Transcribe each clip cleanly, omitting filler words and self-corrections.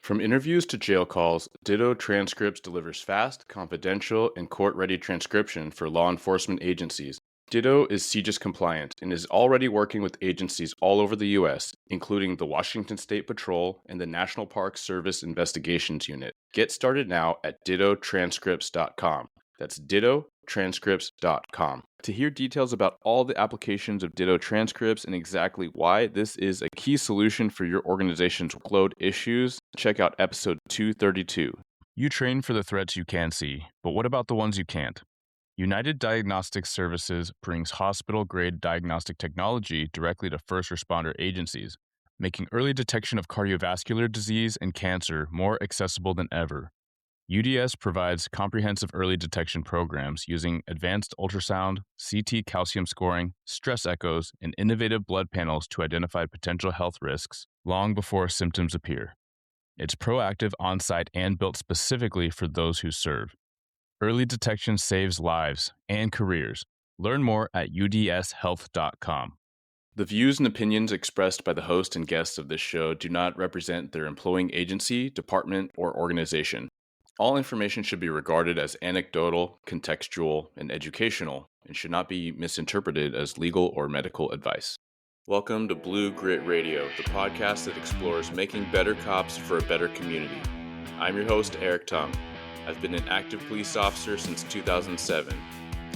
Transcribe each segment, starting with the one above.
From interviews to jail calls, Ditto Transcripts delivers fast, confidential, and court-ready transcription for law enforcement agencies. Ditto is CJIS compliant and is already working with agencies all over the U.S., including the Washington State Patrol and the National Park Service Investigations Unit. Get started now at dittotranscripts.com. That's dittotranscripts.com. To hear details about all the applications of Ditto Transcripts and exactly why this is a key solution for your organization's workload issues, check out episode 232. You train for the threats you can see, but what about the ones you can't? United Diagnostic Services brings hospital-grade diagnostic technology directly to first responder agencies, making early detection of cardiovascular disease and cancer more accessible than ever. UDS provides comprehensive early detection programs using advanced ultrasound, CT calcium scoring, stress echoes, and innovative blood panels to identify potential health risks long before symptoms appear. It's proactive, on-site, and built specifically for those who serve. Early detection saves lives and careers. Learn more at udshealth.com. The views and opinions expressed by the host and guests of this show do not represent their employing agency, department, or organization. All information should be regarded as anecdotal, contextual, and educational, and should not be misinterpreted as legal or medical advice. Welcome to Blue Grit Radio, the podcast that explores making better cops for a better community. I'm your host, Eric Tung. I've been an active police officer since 2007.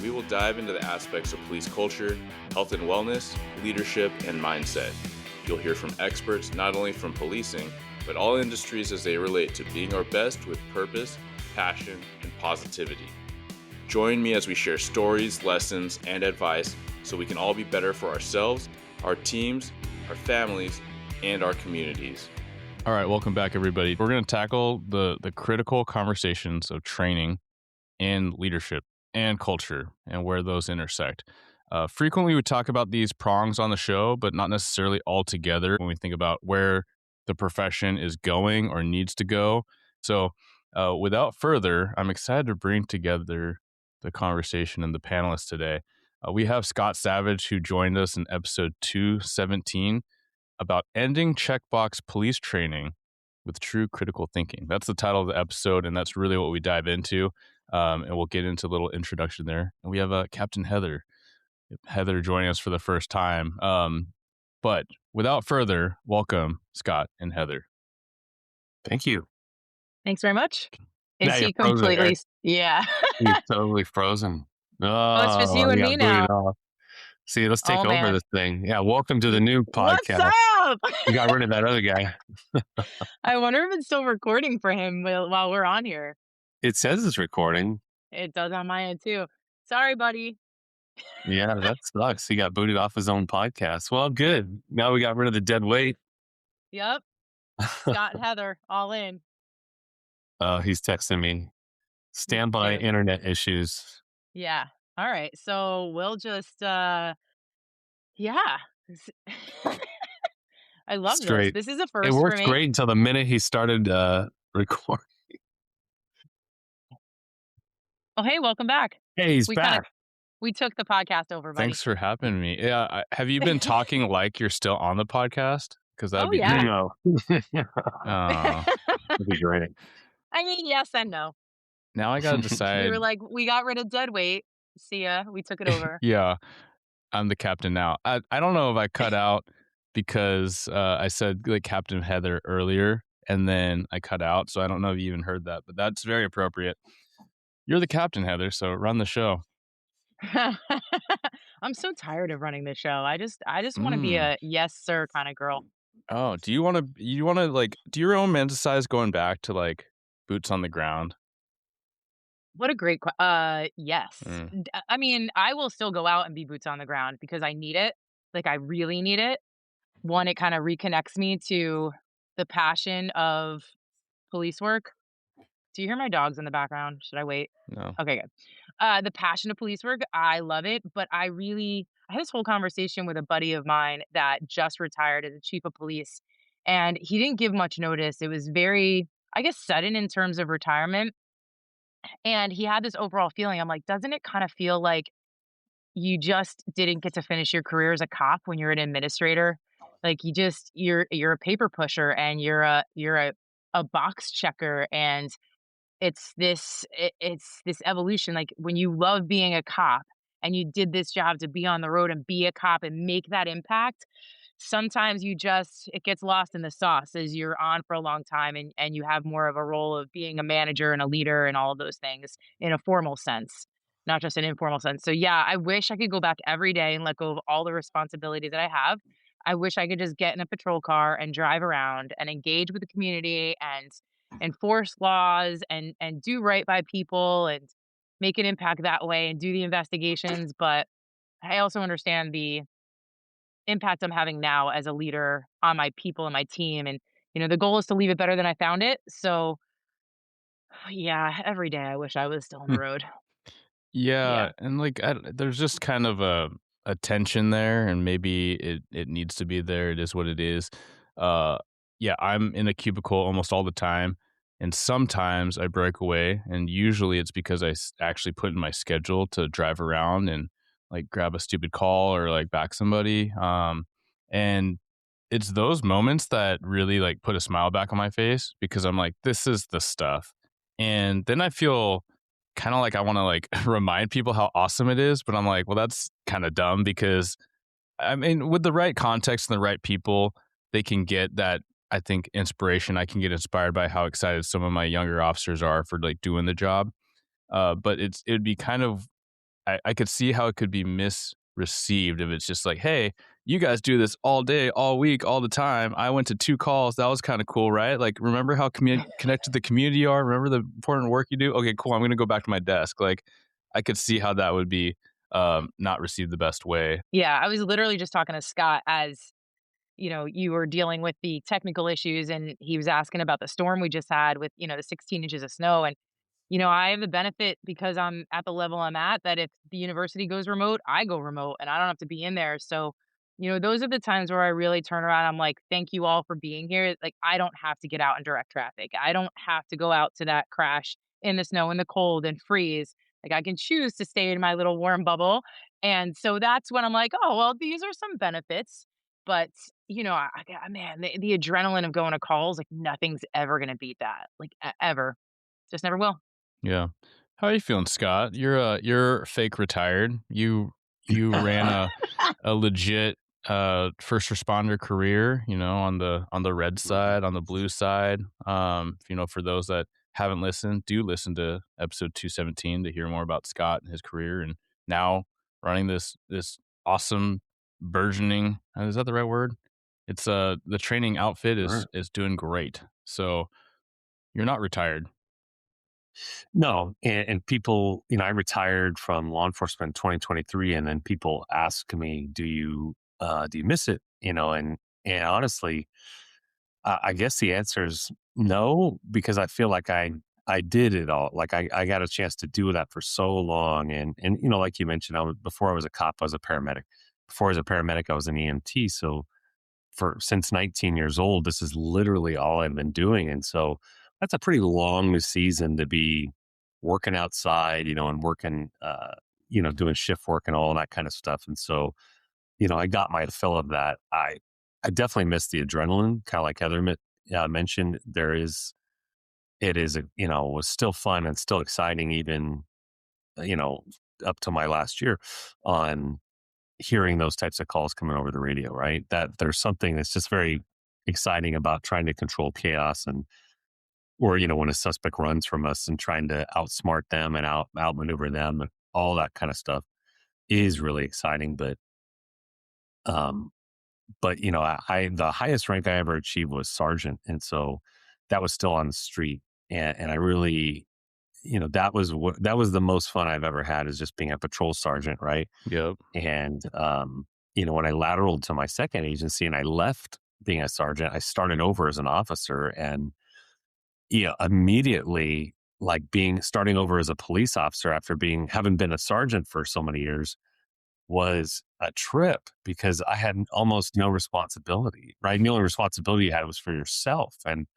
We will dive into the aspects of police culture, health and wellness, leadership, and mindset. You'll hear from experts not only from policing, but all industries as they relate to being our best with purpose, passion, and positivity. Join me as we share stories, lessons, and advice so we can all be better for ourselves, our teams, our families, and our communities. All right, welcome back, everybody. We're going to tackle the critical conversations of training and leadership and culture and where those intersect. Frequently, we talk about these prongs on the show, but not necessarily all together when we think about where the profession is going or needs to go. So without further, I'm excited to bring together the conversation and the panelists today. We have Scott Savage, who joined us in episode 217 about ending checkbox police training with true critical thinking. That's the title of the episode, and that's really what we dive into. And we'll get into a little introduction there. And we have Captain Heather joining us for the first time. But without further, welcome, Scott and Heather. Thank you. Thanks very much. Now Is you're he frozen, completely? Eric. Yeah. He's totally frozen. Oh, it's just you and he got me booted now. off. See, let's take Oh, over man. this thing. Yeah, welcome to the new What's podcast. up? We got rid of that other guy. I wonder if it's still recording for him while we're on here. It says it's recording. It does on my end too. Sorry, buddy. Yeah, that sucks. He got booted off his own podcast. Well, good. Now we got rid of the dead weight. Yep. Scott and Heather, all in. He's texting me. Standby Dude. internet issues. Yeah. All right. So we'll just, yeah. I love Straight. this. This is a first It for worked me. great until the minute he started recording. Oh, hey, welcome back. Hey, he's back. We took the podcast over, buddy. Thanks for having me. Yeah, have you been talking like you're still on the podcast? Because that'd be yeah. No. That'd be great. I mean, yes and no. Now I gotta decide. We were like, we got rid of dead weight. See ya. We took it over. Yeah, I'm the captain now. I don't know if I cut out because I said like Captain Heather earlier, and then I cut out. So I don't know if you even heard that, but that's very appropriate. You're the captain, Heather, so run the show. I'm so tired of running this show. I just want to be a yes sir kind of girl. Oh, do you want to like do you romanticize going back to like boots on the ground? What a great yes. I mean, I will still go out and be boots on the ground because I need it. Like I really need it. One, it kind of reconnects me to the passion of police work. Do you hear my dogs in the background? Should I wait? No. Okay, good. The passion of police work, I love it, but I had this whole conversation with a buddy of mine that just retired as a chief of police, and he didn't give much notice. It was very, I guess, sudden in terms of retirement, and he had this overall feeling. I'm like, doesn't it kind of feel like you just didn't get to finish your career as a cop when you're an administrator? Like you're a paper pusher and you're a a box checker, and it's this evolution. Like, when you love being a cop and you did this job to be on the road and be a cop and make that impact, sometimes it gets lost in the sauce as you're on for a long time, and you have more of a role of being a manager and a leader and all of those things in a formal sense, not just an informal sense. So yeah, I wish I could go back every day and let go of all the responsibility that I have. I wish I could just get in a patrol car and drive around and engage with the community and enforce laws and do right by people and make an impact that way and do the investigations. But I also understand the impact I'm having now as a leader on my people and my team. And, the goal is to leave it better than I found it. So, yeah, every day I wish I was still on the road. Yeah. Yeah, and like there's just kind of a tension there, and maybe it needs to be there. It is what it is. Uh, yeah, I'm in a cubicle almost all the time, and sometimes I break away, and usually it's because actually put in my schedule to drive around and like grab a stupid call or like back somebody. And it's those moments that really like put a smile back on my face because I'm like, this is the stuff, and then I feel kind of like I want to like remind people how awesome it is, but I'm like, well, that's kind of dumb because I mean, with the right context and the right people, they can get that. I think inspiration. I can get inspired by how excited some of my younger officers are for like doing the job. But it'd be kind of I could see how it could be misreceived if it's just like, hey, you guys do this all day, all week, all the time. I went to 2 calls. That was kind of cool, right? Like, remember how connected the community are? Remember the important work you do? Okay, cool. I'm going to go back to my desk. Like, I could see how that would be not received the best way. Yeah. I was literally just talking to Scott as, you were dealing with the technical issues, and he was asking about the storm we just had with, the 16 inches of snow. And I have the benefit because I'm at the level I'm at that if the university goes remote, I go remote and I don't have to be in there. So, those are the times where I really turn around. I'm like, thank you all for being here. Like, I don't have to get out in direct traffic. I don't have to go out to that crash in the snow, in the cold, and freeze. Like, I can choose to stay in my little warm bubble. And so that's when I'm like, oh, well, these are some benefits. But, man, the adrenaline of going to calls, like, nothing's ever going to beat that. Like, ever. Just never will. Yeah. How are you feeling, Scott? You're fake retired. You ran a legit first responder career, on the red side, on the blue side. For those that haven't listened, do listen to episode 217 to hear more about Scott and his career, and now running this awesome burgeoning, is that the right word? It's the training outfit is Sure. is doing great. So you're not retired. No, and people, I retired from law enforcement in 2023, and then people ask me, do you miss it? And honestly, I guess the answer is no, because I feel like I did it all. Like I got a chance to do that for so long, and like you mentioned, before I was a cop, I was a paramedic. Before I was a paramedic, I was an EMT. So for since 19 years old, this is literally all I've been doing. And so that's a pretty long season to be working outside, and working, doing shift work and all that kind of stuff. And so, I got my fill of that. I definitely miss the adrenaline, kind of like Heather mentioned. It is, was still fun and still exciting, even, you know, up to my last year on hearing those types of calls coming over the radio, right? That there's something that's just very exciting about trying to control chaos or, when a suspect runs from us and trying to outsmart them and outmaneuver them, and all that kind of stuff is really exciting. Um, but the highest rank I ever achieved was sergeant. And so that was still on the street. And I really, that was the most fun I've ever had, is just being a patrol sergeant. Right. Yep. And, when I lateraled to my second agency and I left being a sergeant, I started over as an officer, and, immediately, like starting over as a police officer after having been a sergeant for so many years was a trip, because I had almost no responsibility, right? The only responsibility you had was for yourself. And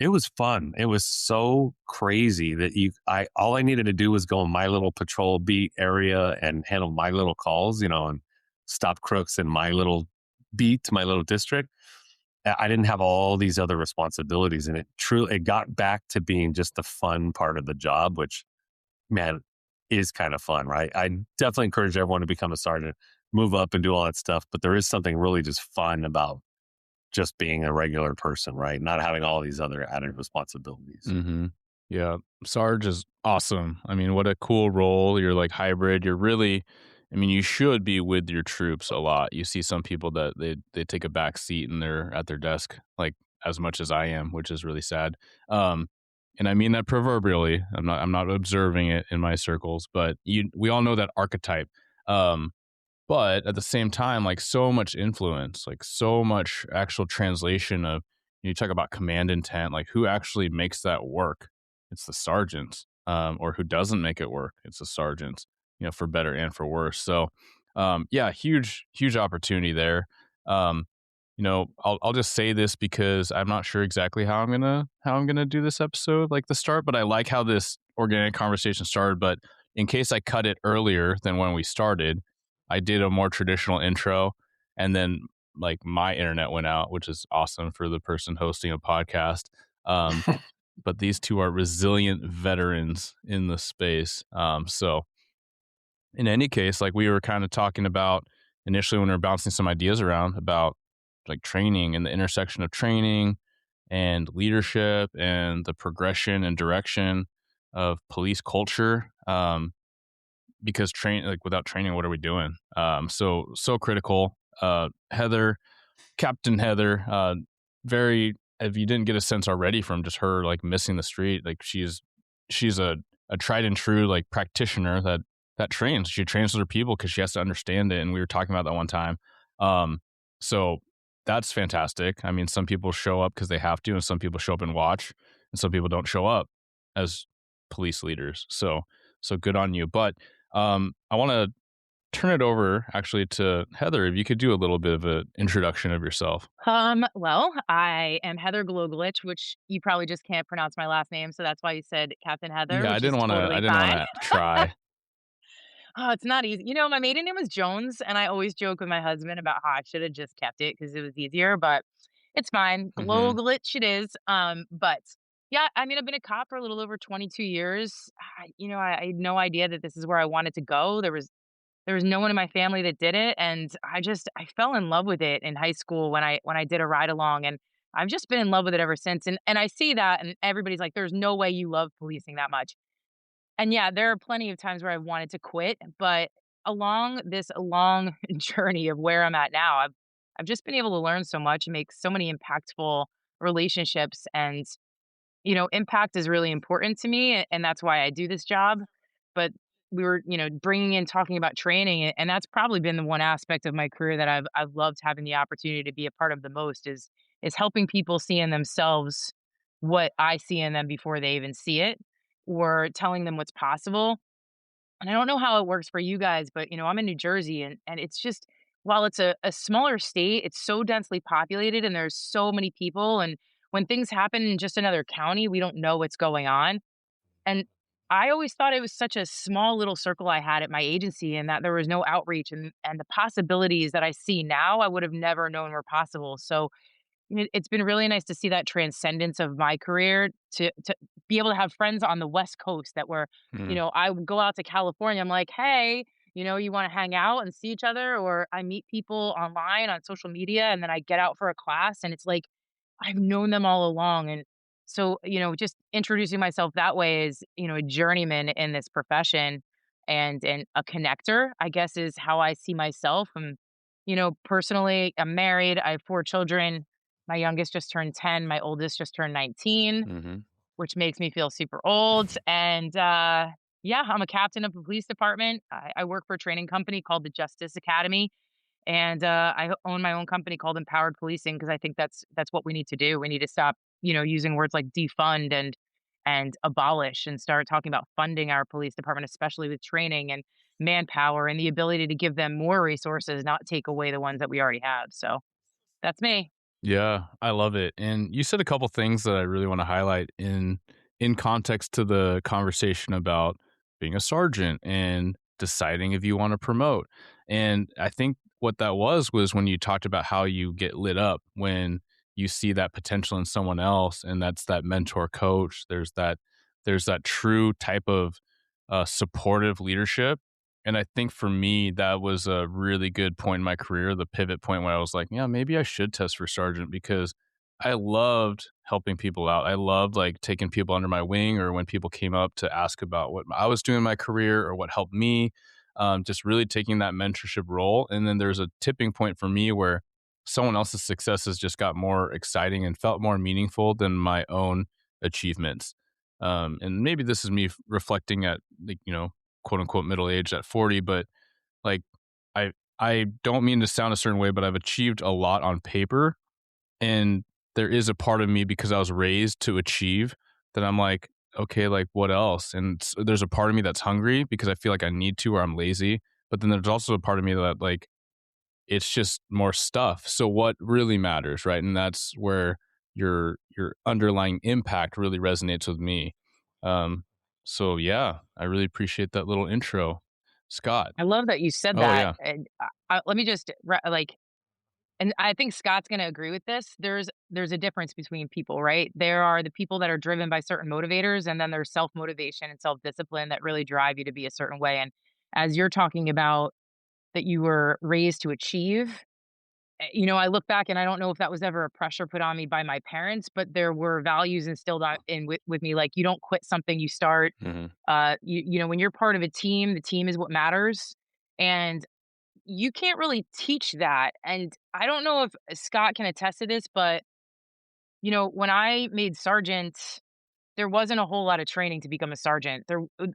it was fun. It was so crazy that all I needed to do was go in my little patrol beat area and handle my little calls, and stop crooks in my little beat, my little district. I didn't have all these other responsibilities, and it got back to being just the fun part of the job, which, man, is kind of fun, right? I definitely encourage everyone to become a sergeant, move up and do all that stuff, but there is something really just fun about just being a regular person, right? Not having all these other added responsibilities. Mm-hmm. Yeah. Sarge is awesome. I mean, what a cool role. You're like hybrid. You're really, I mean, you should be with your troops a lot. You see some people that they take a back seat and they're at their desk like as much as I am, which is really sad. Um, and I mean that proverbially. I'm not observing it in my circles, but we all know that archetype. Um, but at the same time, like so much influence, like so much actual translation of, you talk about command intent, like who actually makes that work? It's the sergeant, or who doesn't make it work? It's the sergeant, for better and for worse. So, yeah, huge opportunity there. Um, I'll just say this because I'm not sure exactly how I'm gonna do this episode, like the start, but I like how this organic conversation started. But in case I cut it earlier than when we started, I did a more traditional intro, and then like my internet went out, which is awesome for the person hosting a podcast. Um, but these two are resilient veterans in the space. So in any case, like we were kind of talking about initially when we were bouncing some ideas around about like training and the intersection of training and leadership and the progression and direction of police culture. Because without training, what are we doing? So critical. Heather, Captain Heather, very. If you didn't get a sense already from just her like missing the street, like she's a tried and true like practitioner that trains. She trains other people because she has to understand it. And we were talking about that one time. So that's fantastic. I mean, some people show up because they have to, and some people show up and watch, and some people don't show up as police leaders. So good on you. But I want to turn it over actually to Heather. If you could do a little bit of an introduction of yourself. Well, I am Heather Glogolich, which you probably just can't pronounce my last name, so that's why you said Captain Heather, Yeah, I which is didn't want to. I totally didn't want fine. to try. Oh, it's not easy. You know, my maiden name was Jones, and I always joke with my husband about how I should have just kept it because it was easier, but it's fine. Hmm. Glogolich it is. But yeah, I mean, I've been a cop for a little over 22 years. I had no idea that this is where I wanted to go. There was no one in my family that did it, and I fell in love with it in high school when I did a ride along, and I've just been in love with it ever since. And I see that, and everybody's like, "There's no way you love policing that much." And yeah, there are plenty of times where I wanted to quit, but along this long journey of where I'm at now, I've just been able to learn so much and make so many impactful relationships. And impact is really important to me, and that's why I do this job. But we were, bringing in talking about training, and that's probably been the one aspect of my career that I've loved having the opportunity to be a part of the most is helping people see in themselves what I see in them before they even see it, or telling them what's possible. And I don't know how it works for you guys, but I'm in New Jersey, and it's just, while it's a smaller state, it's so densely populated and there's so many people. And when things happen in just another county, we don't know what's going on. And I always thought it was such a small little circle I had at my agency, and that there was no outreach, and the possibilities that I see now I would have never known were possible. So it's been really nice to see that transcendence of my career to be able to have friends on the West Coast that were, Hmm. I would go out to California. I'm like, hey, you want to hang out and see each other? Or I meet people online on social media, and then I get out for a class, and it's like I've known them all along. And so, just introducing myself that way is, a journeyman in this profession, and a connector, I guess, is how I see myself. And, personally, I'm married, I have 4 children. My youngest just turned 10, my oldest just turned 19, Hmm. which makes me feel super old. And yeah, I'm a captain of the police department. I work for a training company called the Justice Academy. And I own my own company called Empowered Policing because I think that's what we need to do. We need to stop, using words like defund and abolish, and start talking about funding our police department, especially with training and manpower and the ability to give them more resources, not take away the ones that we already have. So that's me. Yeah, I love it. And you said a couple things that I really want to highlight in context to the conversation about being a sergeant and deciding if you want to promote. And I think what that was when you talked about how you get lit up when you see that potential in someone else, and that's that mentor coach. There's that true type of supportive leadership. And I think for me, that was a really good point in my career, the pivot point where I was like, yeah, maybe I should test for sergeant, because I loved helping people out. I loved like taking people under my wing, or when people came up to ask about what I was doing in my career or what helped me, just really taking that mentorship role. And then there's a tipping point for me where someone else's successes just got more exciting and felt more meaningful than my own achievements. And maybe this is me reflecting at, like, quote unquote middle age at 40, but like I don't mean to sound a certain way, but I've achieved a lot on paper, and there is a part of me, because I was raised to achieve, that I'm like, okay, like what else? And there's a part of me that's hungry because I feel like I need to, or I'm lazy. But then there's also a part of me that like, it's just more stuff. So what really matters, right? And that's where your underlying impact really resonates with me. Um, so yeah, I really appreciate that little intro, Scott. I love that you said Oh that, yeah. and let me just like, and I think Scott's going to agree with this. There's a difference between people, right? There are the people that are driven by certain motivators, and then there's self motivation and self discipline that really drive you to be a certain way. And as you're talking about that, you were raised to achieve. I look back and I don't know if that was ever a pressure put on me by my parents, but there were values instilled in with me, like you don't quit something you start. Hmm. When you're part of a team, the team is what matters, and you can't really teach that. And I don't know if Scott can attest to this, but when I made sergeant, there wasn't a whole lot of training to become a sergeant.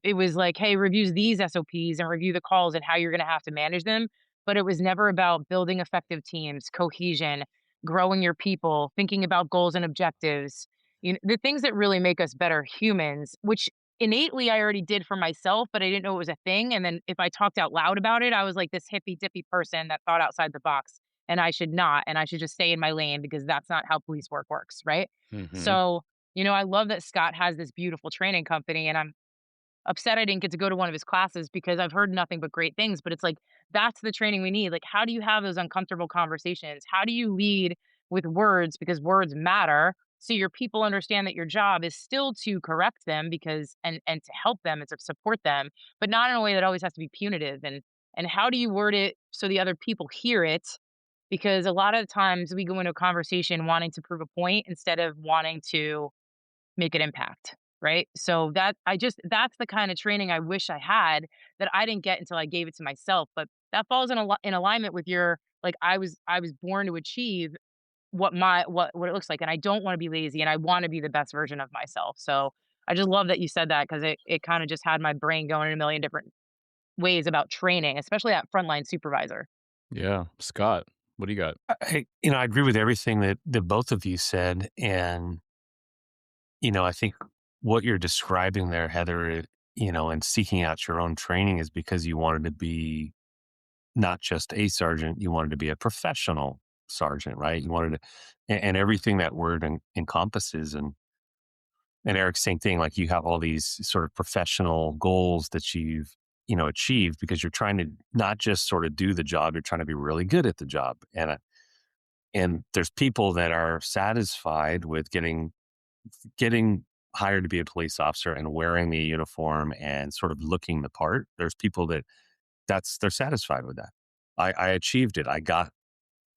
It was like, hey, reviews these SOPs and review the calls and how you're going to have to manage them. But it was never about building effective teams, cohesion, growing your people, thinking about goals and objectives. The things that really make us better humans, which innately I already did for myself, but I didn't know it was a thing. And then if I talked out loud about it, I was like this hippy dippy person that thought outside the box. And I should not. And I should just stay in my lane because that's not how police work works. Right. Hmm. So I love that Scott has this beautiful training company, and I'm upset I didn't get to go to one of his classes because I've heard nothing but great things. But it's like, that's the training we need. Like, how do you have those uncomfortable conversations? How do you lead with words? Because words matter. So your people understand that your job is still to correct them and to help them and to support them, but not in a way that always has to be punitive. And how do you word it so the other people hear it? Because a lot of times we go into a conversation wanting to prove a point instead of wanting to make an impact, right? So that's the kind of training I wish I had that I didn't get until I gave it to myself. But that falls in alignment with your, like, I was born to achieve what it looks like, and I don't want to be lazy, and I want to be the best version of myself. So I just love that you said that because it kind of just had my brain going in a million different ways about training, especially that frontline supervisor. Yeah, Scott, what do you got? I agree with everything that both of you said. And, I think what you're describing there, Heather, and seeking out your own training is because you wanted to be not just a sergeant, you wanted to be a professional sergeant, right? You wanted to, and everything that word encompasses. And Eric, same thing. Like you have all these sort of professional goals that you've, achieved because you're trying to not just sort of do the job, you're trying to be really good at the job. And there's people that are satisfied with getting hired to be a police officer and wearing the uniform and sort of looking the part. There's people they're satisfied with that. I achieved it. I got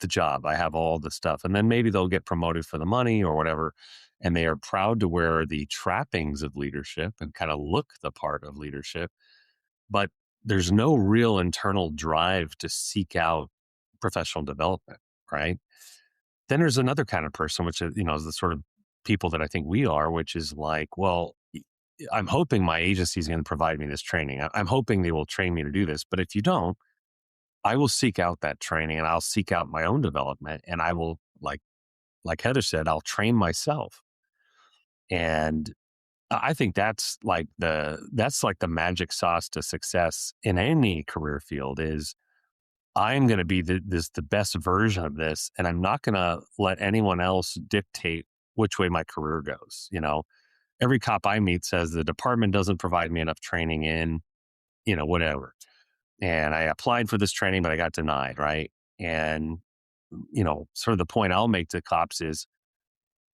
the job. I have all the stuff. And then maybe they'll get promoted for the money or whatever. And they are proud to wear the trappings of leadership and kind of look the part of leadership. But there's no real internal drive to seek out professional development, right? Then there's another kind of person, which is the sort of people that I think we are, which is like, well, I'm hoping my agency is going to provide me this training. I'm hoping they will train me to do this. But if you don't, I will seek out that training and I'll seek out my own development and I will, like Heather said, I'll train myself. And I think that's like the magic sauce to success in any career field is I'm going to be the best version of this, and I'm not going to let anyone else dictate which way my career goes. Every cop I meet says the department doesn't provide me enough training in, whatever. And I applied for this training, but I got denied, right? And sort of the point I'll make to cops is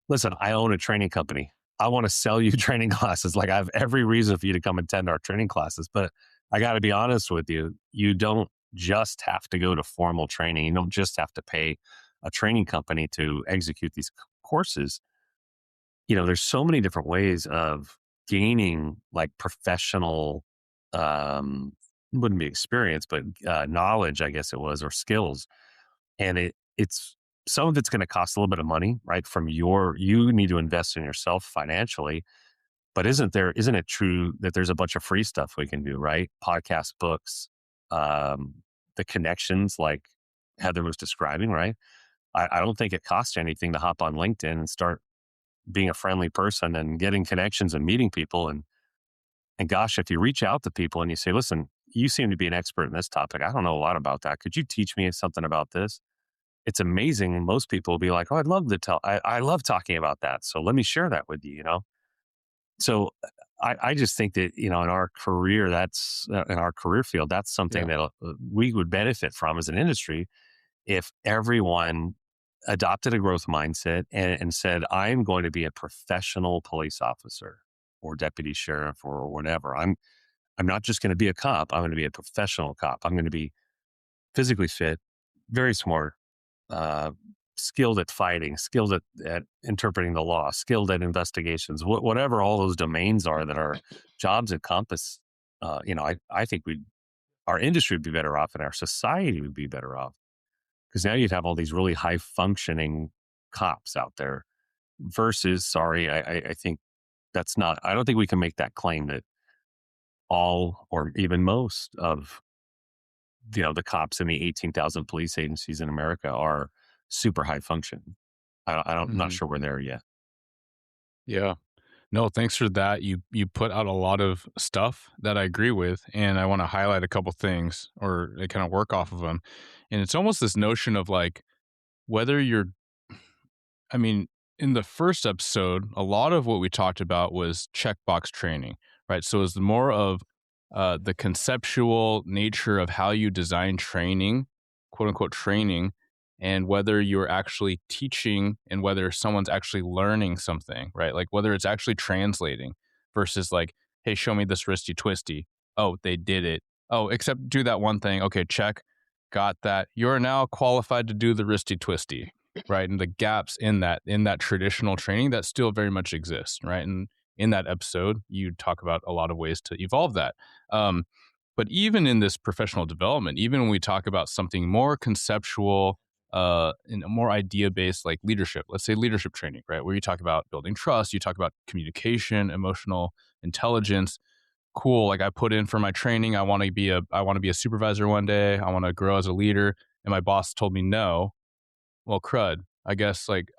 listen, I own a training company. I want to sell you training classes. Like I have every reason for you to come attend our training classes. But I got to be honest with you. You don't just have to go to formal training. You don't just have to pay a training company to execute these courses. There's so many different ways of gaining like professional, um, wouldn't be experience, but knowledge, I guess it was, or skills. And it's some of it's going to cost a little bit of money, right? You need to invest in yourself financially, but isn't it true that there's a bunch of free stuff we can do, right? Podcasts, books, um, the connections like Heather was describing, right? I don't think it costs you anything to hop on LinkedIn and start being a friendly person and getting connections and meeting people. And gosh, if you reach out to people and you say, listen, you seem to be an expert in this topic. I don't know a lot about that. Could you teach me something about this? It's amazing. Most people will be like, oh, I'd love to tell. I love talking about that. So let me share that with you. So I just think that, in our career, in our career field, that's something Yeah. that we would benefit from as an industry if everyone adopted a growth mindset and said, I'm going to be a professional police officer or deputy sheriff or whatever. I'm not just going to be a cop. I'm going to be a professional cop. I'm going to be physically fit, very smart, uh, skilled at fighting, skilled at interpreting the law, skilled at investigations, whatever all those domains are that our jobs encompass. I think our industry would be better off and our society would be better off because now you'd have all these really high functioning cops out there versus, sorry, I think I don't think we can make that claim that all or even most of the cops in the 18,000 police agencies in America are super high function. Not Hmm. sure we're there yet. Yeah. No, thanks for that. You put out a lot of stuff that I agree with, and I want to highlight a couple things or kind of work off of them. And it's almost this notion of like whether you're I mean, in the first episode, a lot of what we talked about was checkbox training, right? So it's more of the conceptual nature of how you design training, quote unquote training, and whether you're actually teaching and whether someone's actually learning something, right? Like whether it's actually translating versus like, hey, show me this wristy twisty. Oh, they did it. Oh, except do that one thing. Okay, check. Got that. You're now qualified to do the wristy twisty, right? And the gaps in that traditional training that still very much exists, right? And in that episode, you talk about a lot of ways to evolve that. Um, but even in this professional development, even when we talk about something more conceptual, and more idea based, like leadership, let's say leadership training, right? Where you talk about building trust, you talk about communication, emotional intelligence. Cool. Like I put in for my training. I want to be a supervisor one day. I want to grow as a leader. And my boss told me no. Well, crud. I guess like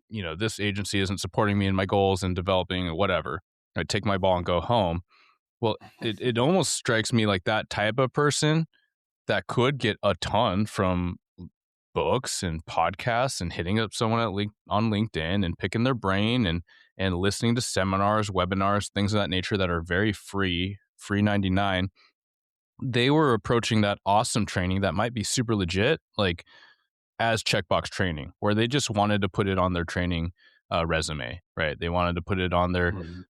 this agency isn't supporting me in my goals and developing or whatever. I take my ball and go home. Well, it almost strikes me like that type of person that could get a ton from books and podcasts and hitting up someone on LinkedIn and picking their brain and listening to seminars, webinars, things of that nature that are very free 99. They were approaching that awesome training that might be super legit, like as checkbox training, where they just wanted to put it on their training resume, right? They wanted to put it on their Mhm.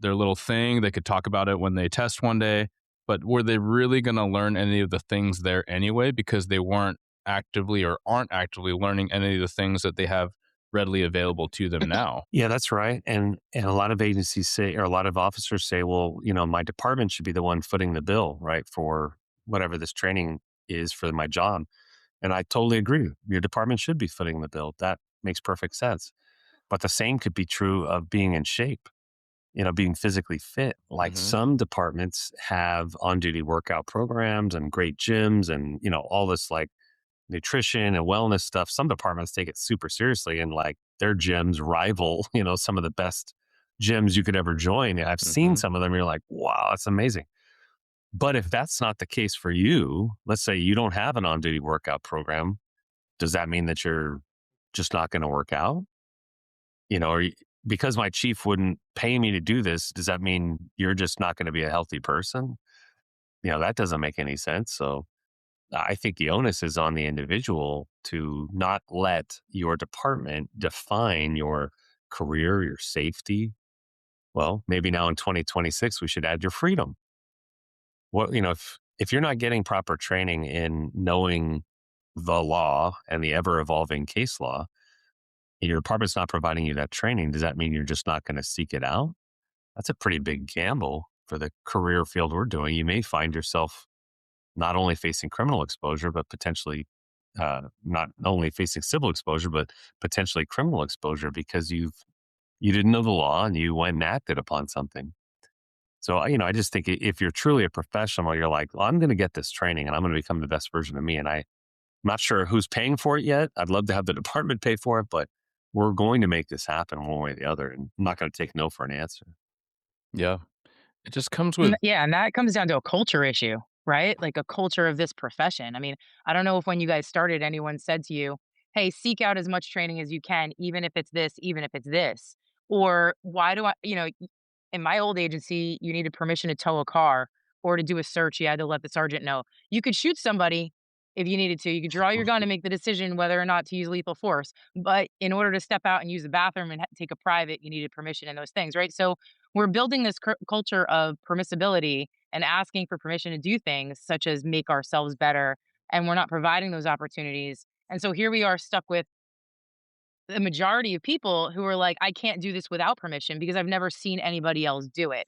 little thing. They could talk about it when they test one day, but were they really going to learn any of the things there anyway? Because they weren't actively or aren't actively learning any of the things that they have readily available to them now. Yeah, that's right. And a lot of agencies say, or a lot of officers say, well, my department should be the one footing the bill, right, for whatever this training is for my job. And I totally agree. Your department should be footing the bill. That makes perfect sense. But the same could be true of being in shape, being physically fit. Like Hmm. some departments have on duty workout programs and great gyms and, all this like nutrition and wellness stuff. Some departments take it super seriously and like their gyms rival, some of the best gyms you could ever join. And I've seen Hmm. some of them. You're like, wow, that's amazing. But if that's not the case for you, let's say you don't have an on duty workout program, does that mean that you're just not going to work out? Or because my chief wouldn't pay me to do this, does that mean you're just not going to be a healthy person? That doesn't make any sense. So I think the onus is on the individual to not let your department define your career, your safety. Well, maybe now in 2026, we should add your freedom. Well, if you're not getting proper training in knowing the law and the ever evolving case law, and your department's not providing you that training, does that mean you're just not going to seek it out? That's a pretty big gamble for the career field we're doing. You may find yourself not only facing criminal exposure, but potentially not only facing civil exposure, but potentially criminal exposure because you didn't know the law and you went and acted upon something. So, I just think if you're truly a professional, you're like, well, I'm going to get this training and I'm going to become the best version of me. And I'm not sure who's paying for it yet. I'd love to have the department pay for it, but we're going to make this happen one way or the other. And I'm not going to take no for an answer. Yeah. It just comes with Yeah, and that comes down to a culture issue, right? Like a culture of this profession. I mean, I don't know if when you guys started, anyone said to you, "Hey, seek out as much training as you can, even if it's this, even if it's this." Or why do I, in my old agency, you needed permission to tow a car or to do a search. You had to let the sergeant know. You could shoot somebody if you needed to. You could draw your gun and make the decision whether or not to use lethal force. But in order to step out and use the bathroom and take a private, you needed permission and those things, right? So we're building this culture of permissibility and asking for permission to do things such as make ourselves better. And we're not providing those opportunities. And so here we are stuck with the majority of people who are like, I can't do this without permission because I've never seen anybody else do it.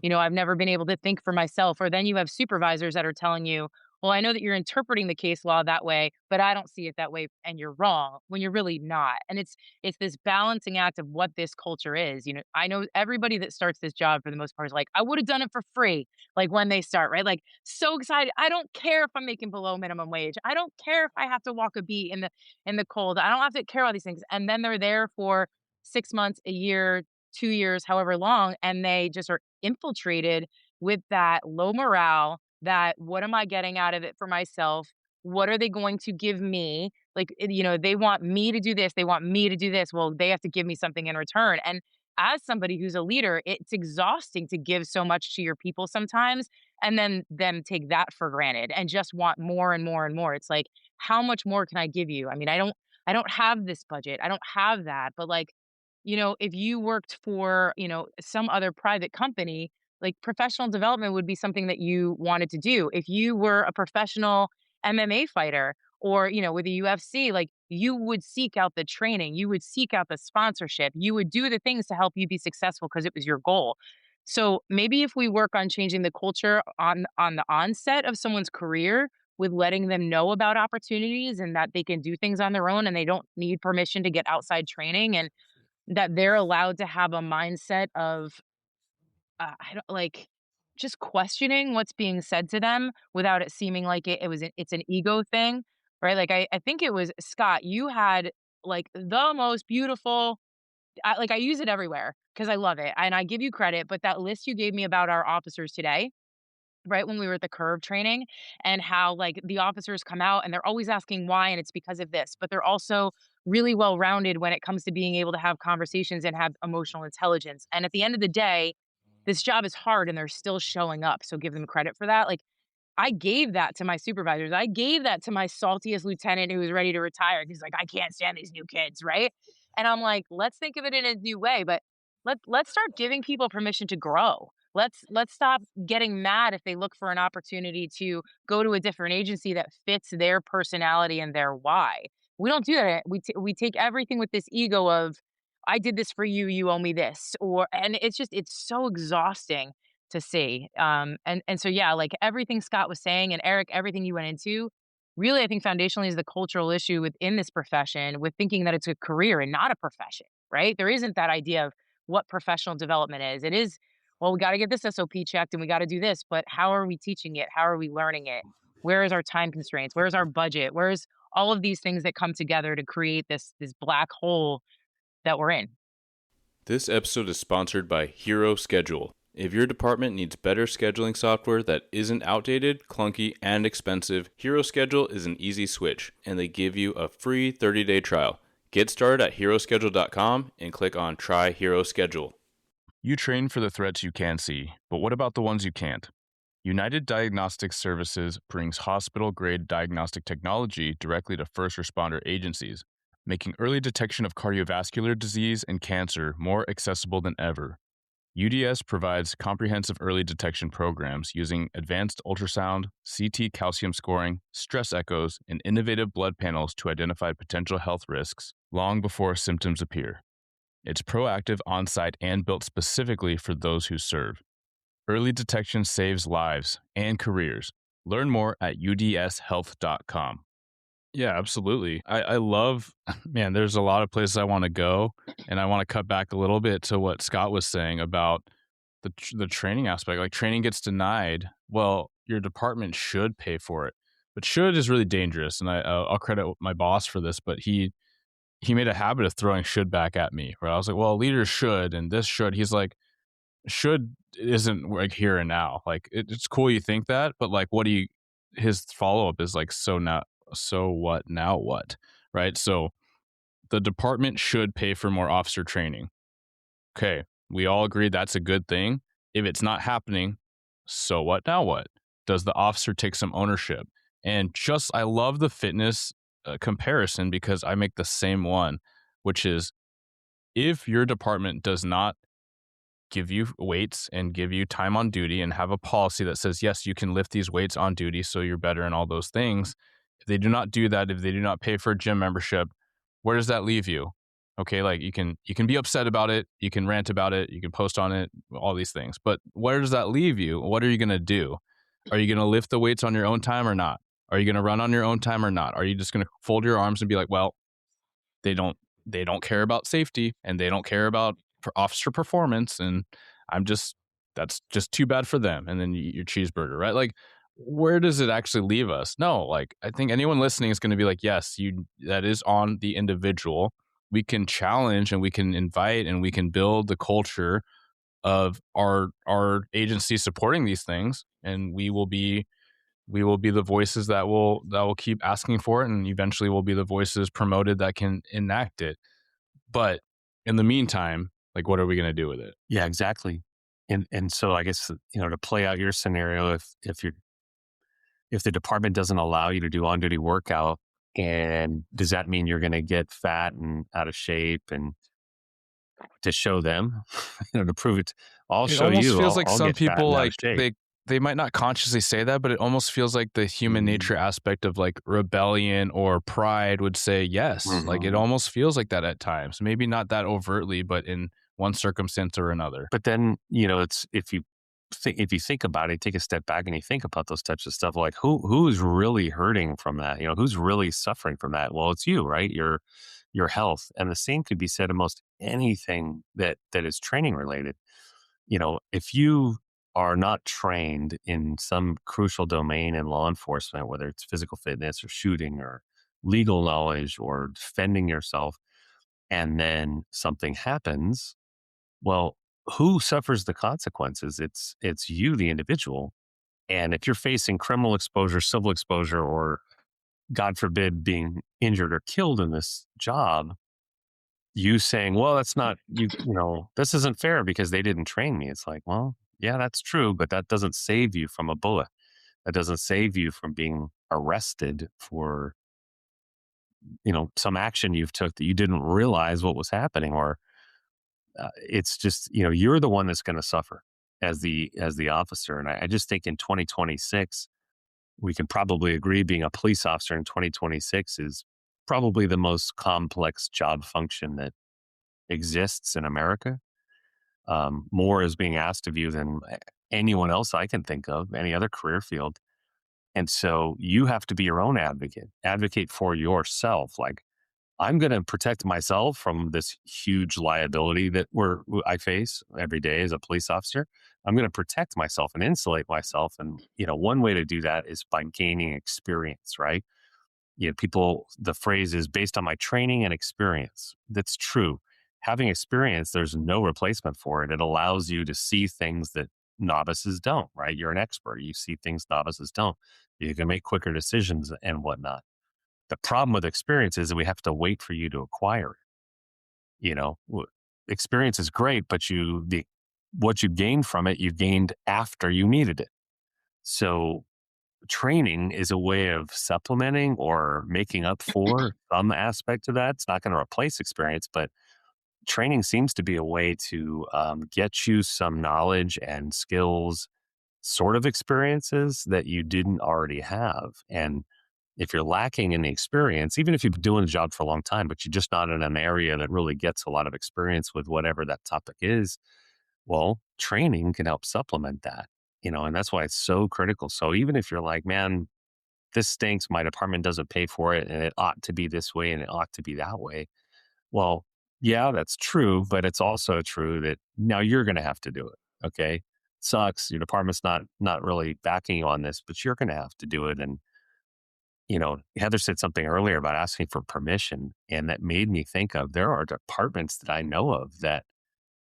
I've never been able to think for myself. Or then you have supervisors that are telling you, well, I know that you're interpreting the case law that way, but I don't see it that way and you're wrong when you're really not. And it's this balancing act of what this culture is. I know everybody that starts this job for the most part is like, I would have done it for free, like when they start, right? Like so excited. I don't care if I'm making below minimum wage. I don't care if I have to walk a beat in the cold. I don't have to care about these things. And then they're there for 6 months, a year, 2 years, however long, and they just are infiltrated with that low morale, that what am I getting out of it for myself? What are they going to give me? Like, they want me to do this. They want me to do this. Well, they have to give me something in return. And as somebody who's a leader, it's exhausting to give so much to your people sometimes and then them take that for granted and just want more and more and more. It's like, how much more can I give you? I mean, I don't have this budget. I don't have that. But like, if you worked for, some other private company, like professional development would be something that you wanted to do. If you were a professional MMA fighter or, with the UFC, like you would seek out the training, you would seek out the sponsorship, you would do the things to help you be successful because it was your goal. So maybe if we work on changing the culture on the onset of someone's career with letting them know about opportunities and that they can do things on their own and they don't need permission to get outside training and that they're allowed to have a mindset of I don't like just questioning what's being said to them without it seeming like it's an ego thing, right? Like I think it was Scott, you had like the most beautiful I use it everywhere because I love it and I give you credit, but that list you gave me about our officers today, right when we were at the curve training and how like the officers come out and they're always asking why and it's because of this, but they're also really well rounded when it comes to being able to have conversations and have emotional intelligence. And at the end of the day, this job is hard and they're still showing up. So give them credit for that. Like I gave that to my supervisors. I gave that to my saltiest lieutenant who was ready to retire. He's like, I can't stand these new kids, right? And I'm like, let's think of it in a new way, but let's start giving people permission to grow. Let's stop getting mad if they look for an opportunity to go to a different agency that fits their personality and their why. We don't do that. We take everything with this ego of I did this for you, you owe me this, and it's so exhausting to see. And so yeah, like everything Scott was saying and Eric, everything you went into, really I think foundationally is the cultural issue within this profession with thinking that it's a career and not a profession, right? There isn't that idea of what professional development is. It is, well, we got to get this SOP checked and we got to do this, but how are we teaching it? How are we learning it? Where is our time constraints? Where is our budget? Where's all of these things that come together to create this black hole that we're in? This episode is sponsored by Hero Schedule. If your department needs better scheduling software that isn't outdated, clunky, and expensive, Hero Schedule is an easy switch, and they give you a free 30-day trial. Get started at heroschedule.com and click on Try Hero Schedule. You train for the threats you can see, but what about the ones you can't? United Diagnostic Services brings hospital-grade diagnostic technology directly to first responder agencies, making early detection of cardiovascular disease and cancer more accessible than ever. UDS provides comprehensive early detection programs using advanced ultrasound, CT calcium scoring, stress echoes, and innovative blood panels to identify potential health risks long before symptoms appear. It's proactive, on-site, and built specifically for those who serve. Early detection saves lives and careers. Learn more at udshealth.com. Yeah, absolutely. I love, man, there's a lot of places I want to go, and I want to cut back a little bit to what Scott was saying about the training aspect. Like, training gets denied. Well, your department should pay for it, but should is really dangerous. And I'll credit my boss for this, but he made a habit of throwing should back at me. Where I was like, well, leaders should, and this should. He's like, should isn't like here and now. Like, it's cool you think that, but like, what do you? His follow up is like, so what now what, right? So the department should pay for more officer training. Okay, we all agree that's a good thing. If it's not happening, so what now what? Does the officer take some ownership? And just, I love the fitness comparison, because I make the same one, which is, if your department does not give you weights and give you time on duty and have a policy that says, yes, you can lift these weights on duty so you're better and all those things. If they do not do that, if they do not pay for a gym membership, where does that leave you? Okay, like, you can be upset about it, you can rant about it, you can post on it, all these things. But where does that leave you? What are you going to do? Are you going to lift the weights on your own time or not? Are you going to run on your own time or not? Are you just going to fold your arms and be like, well, they don't care about safety, and they don't care about officer performance, and that's just too bad for them, and then you eat your cheeseburger, right? Like, where does it actually leave us? No, like, I think anyone listening is going to be like, yes, that is on the individual. We can challenge, and we can invite, and we can build the culture of our agency supporting these things, and we will be the voices that will keep asking for it, and eventually we'll be the voices promoted that can enact it. But in the meantime, like, what are we going to do with it? Yeah, exactly. And so I guess, to play out your scenario, if the department doesn't allow you to do on duty workout, and does that mean you're going to get fat and out of shape, and to show them, to prove it? I'll It show almost you. feels I'll, like I'll some get fat people, and out of like, shape. they might not consciously say that, but it almost feels like the human nature aspect of, like, rebellion or pride would say yes. Like, it almost feels like that at times. Maybe not that overtly, but in one circumstance or another. But then, it's if you think about it, take a step back and you think about those types of stuff, like who's really hurting from that? Who's really suffering from that? Well, it's you, right? Your health. And the same could be said of most anything that is training related. If you are not trained in some crucial domain in law enforcement, whether it's physical fitness or shooting or legal knowledge or defending yourself, and then something happens, well, who suffers the consequences? It's you, the individual. And if you're facing criminal exposure, civil exposure, or God forbid, being injured or killed in this job, you saying, well, that's not this isn't fair because they didn't train me. It's like, well, yeah, that's true, but that doesn't save you from a bullet. That doesn't save you from being arrested for, some action you've took that you didn't realize what was happening. Or it's just, you're the one that's going to suffer as the officer. And I just think in 2026, we can probably agree being a police officer in 2026 is probably the most complex job function that exists in America. More is being asked of you than anyone else I can think of, any other career field. And so you have to be your own advocate for yourself. Like, I'm going to protect myself from this huge liability that I face every day as a police officer. I'm going to protect myself and insulate myself. And, one way to do that is by gaining experience, right? The phrase is based on my training and experience. That's true. Having experience, there's no replacement for it. It allows you to see things that novices don't, right? You're an expert. You see things novices don't. You can make quicker decisions and whatnot. The problem with experience is that we have to wait for you to acquire it. Experience is great, but what you gained from it, you gained after you needed it. So training is a way of supplementing or making up for some aspect of that. It's not going to replace experience, but training seems to be a way to get you some knowledge and skills, sort of experiences that you didn't already have. And if you're lacking in the experience, even if you've been doing the job for a long time, but you're just not in an area that really gets a lot of experience with whatever that topic is, well, training can help supplement that, and that's why it's so critical. So even if you're like, man, this stinks, my department doesn't pay for it, and it ought to be this way and it ought to be that way. Well, yeah, that's true, but it's also true that now you're going to have to do it. Okay. Sucks. Your department's not really backing you on this, but you're going to have to do it. And Heather said something earlier about asking for permission, and that made me think of there are departments that I know of that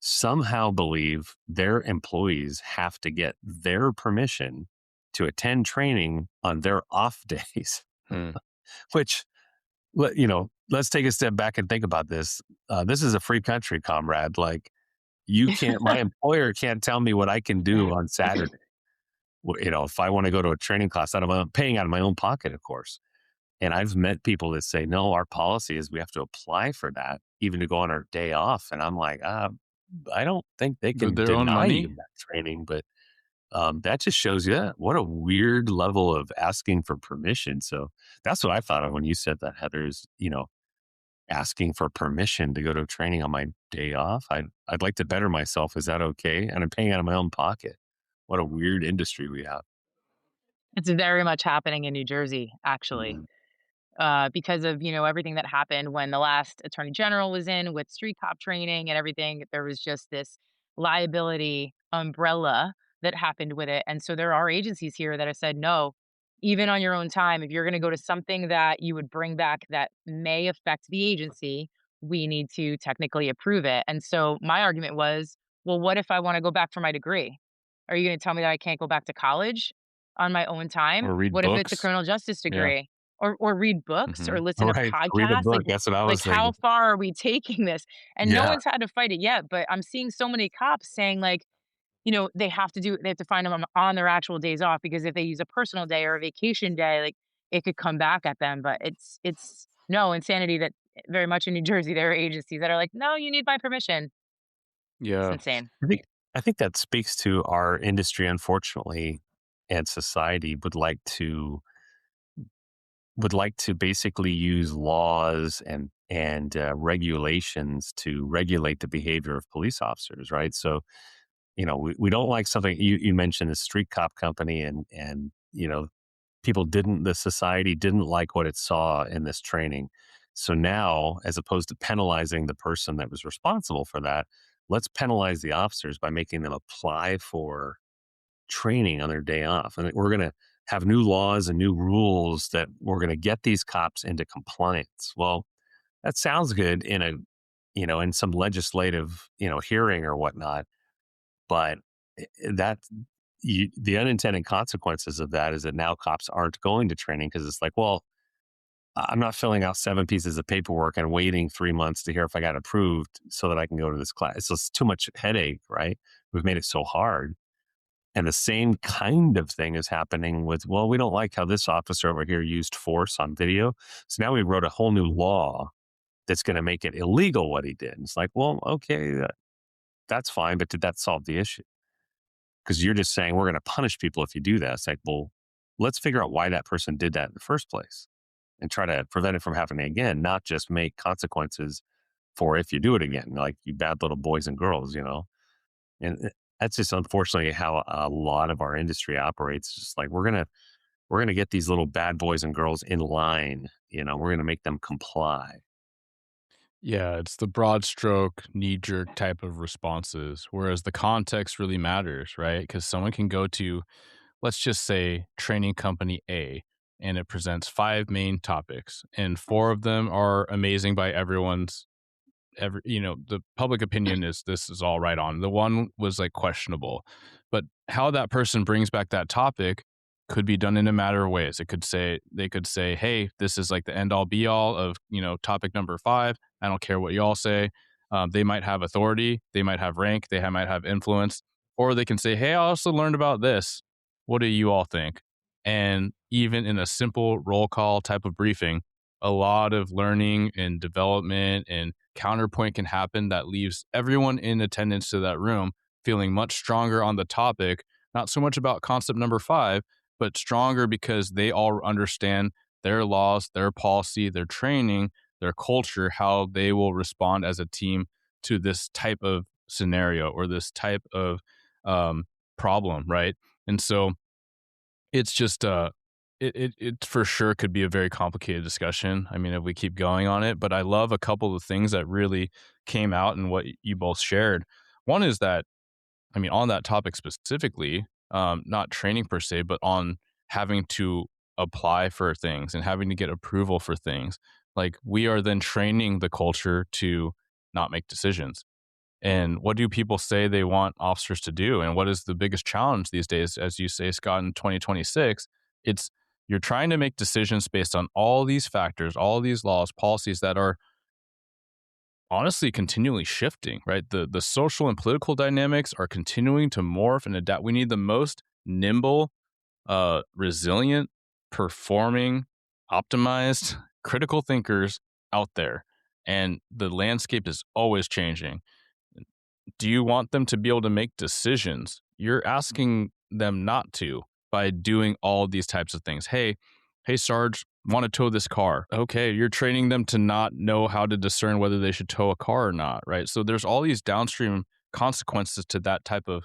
somehow believe their employees have to get their permission to attend training on their off days, Hmm. which, let's take a step back and think about this. This is a free country, comrade. Like, my employer can't tell me what I can do on Saturday. If I want to go to a training class paying out of my own pocket, of course. And I've met people that say, no, our policy is we have to apply for that, even to go on our day off. And I'm like, I don't think they With can their own deny you money? that training. But that just shows you what a weird level of asking for permission. So that's what I thought of when you said that, Heather, is, asking for permission to go to training on my day off. I'd like to better myself. Is that okay? And I'm paying out of my own pocket. What a weird industry we have. It's very much happening in New Jersey, actually. Mhm. Because of everything that happened when the last attorney general was in with street cop training and everything. There was just this liability umbrella that happened with it, and so there are agencies here that have said no. Even on your own time, if you're going to go to something that you would bring back that may affect the agency, we need to technically approve it. And so my argument was, well, what if I want to go back for my degree? Are you going to tell me that I can't go back to college on my own time? Or read What if it's a books? criminal justice Yeah. degree? Or read books Hmm. or listen All to right. Read a podcasts, book. That's what I was how thinking. far are we taking this? And no Yeah. one's had to fight it yet, but I'm seeing so many cops saying, like, they have to find them on their actual days off, because if they use a personal day or a vacation day, like, it could come back at them. But it's no insanity that very much in New Jersey, there are agencies that are like, "No, you need my permission." It's Yeah. insane. I think I think that speaks to our industry, unfortunately, and society would like to basically use laws and regulations to regulate the behavior of police officers, right? So, we don't like something you mentioned, the street cop company, and the society didn't like what it saw in this training. So now, as opposed to penalizing the person that was responsible for that, let's penalize the officers by making them apply for training on their day off. And we're going to have new laws and new rules that we're going to get these cops into compliance. Well, that sounds good in some legislative, hearing or whatnot, but that the unintended consequences of that is that now cops aren't going to training because it's like, well, I'm not filling out 7 pieces of paperwork and waiting 3 months to hear if I got approved so that I can go to this class. It's just too much headache, right? We've made it so hard. And the same kind of thing is happening with, well, we don't like how this officer over here used force on video. So now we wrote a whole new law that's going to make it illegal what he did. And it's like, well, okay, that's fine, but did that solve the issue? Because you're just saying we're going to punish people if you do that. It's like, well, let's figure out why that person did that in the first place and try to prevent it from happening again, not just make consequences for if you do it again, like you bad little boys and girls. And that's just unfortunately how a lot of our industry operates. Just like we're gonna get these little bad boys and girls in line. We're gonna make them comply. Yeah, it's the broad stroke, knee jerk type of responses, whereas the context really matters, right? Because someone can go to, let's just say, training company A, and it presents five main topics, and four of them are amazing by the public opinion is this is all right on. The one was like questionable, but how that person brings back that topic could be done in a matter of ways. They could say, hey, this is like the end all be all of topic number five. I don't care what y'all say. They might have authority, they might have rank, might have influence, or they can say, hey, I also learned about this. what do you all think? And even in a simple roll call type of briefing, a lot of learning and development and counterpoint can happen that leaves everyone in attendance to that room feeling much stronger on the topic, not so much about concept number 5, but stronger because they all understand their laws, their policy, their training, their culture, how they will respond as a team to this type of scenario or this type of um, problem, right? And so it's just it for sure could be a very complicated discussion. I mean, if we keep going on it, but I love a couple of things that really came out in what you both shared. One is that, I mean, on that topic specifically, not training per se, but on having to apply for things and having to get approval for things. Like, we are then training the culture to not make decisions. And what do people say they want officers to do? And what is the biggest challenge these days, as you say, Scott, in 2026? It's, you're trying to make decisions based on all these factors, all these laws, policies that are honestly continually shifting, right? The social and political dynamics are continuing to morph and adapt. We need the most nimble, resilient, performing, optimized, critical thinkers out there. And the landscape is always changing. Do you want them to be able to make decisions? You're asking them not to by doing all these types of things. Hey, Sarge, want to tow this car. Okay, you're training them to not know how to discern whether they should tow a car or not, right? So there's all these downstream consequences to that type of,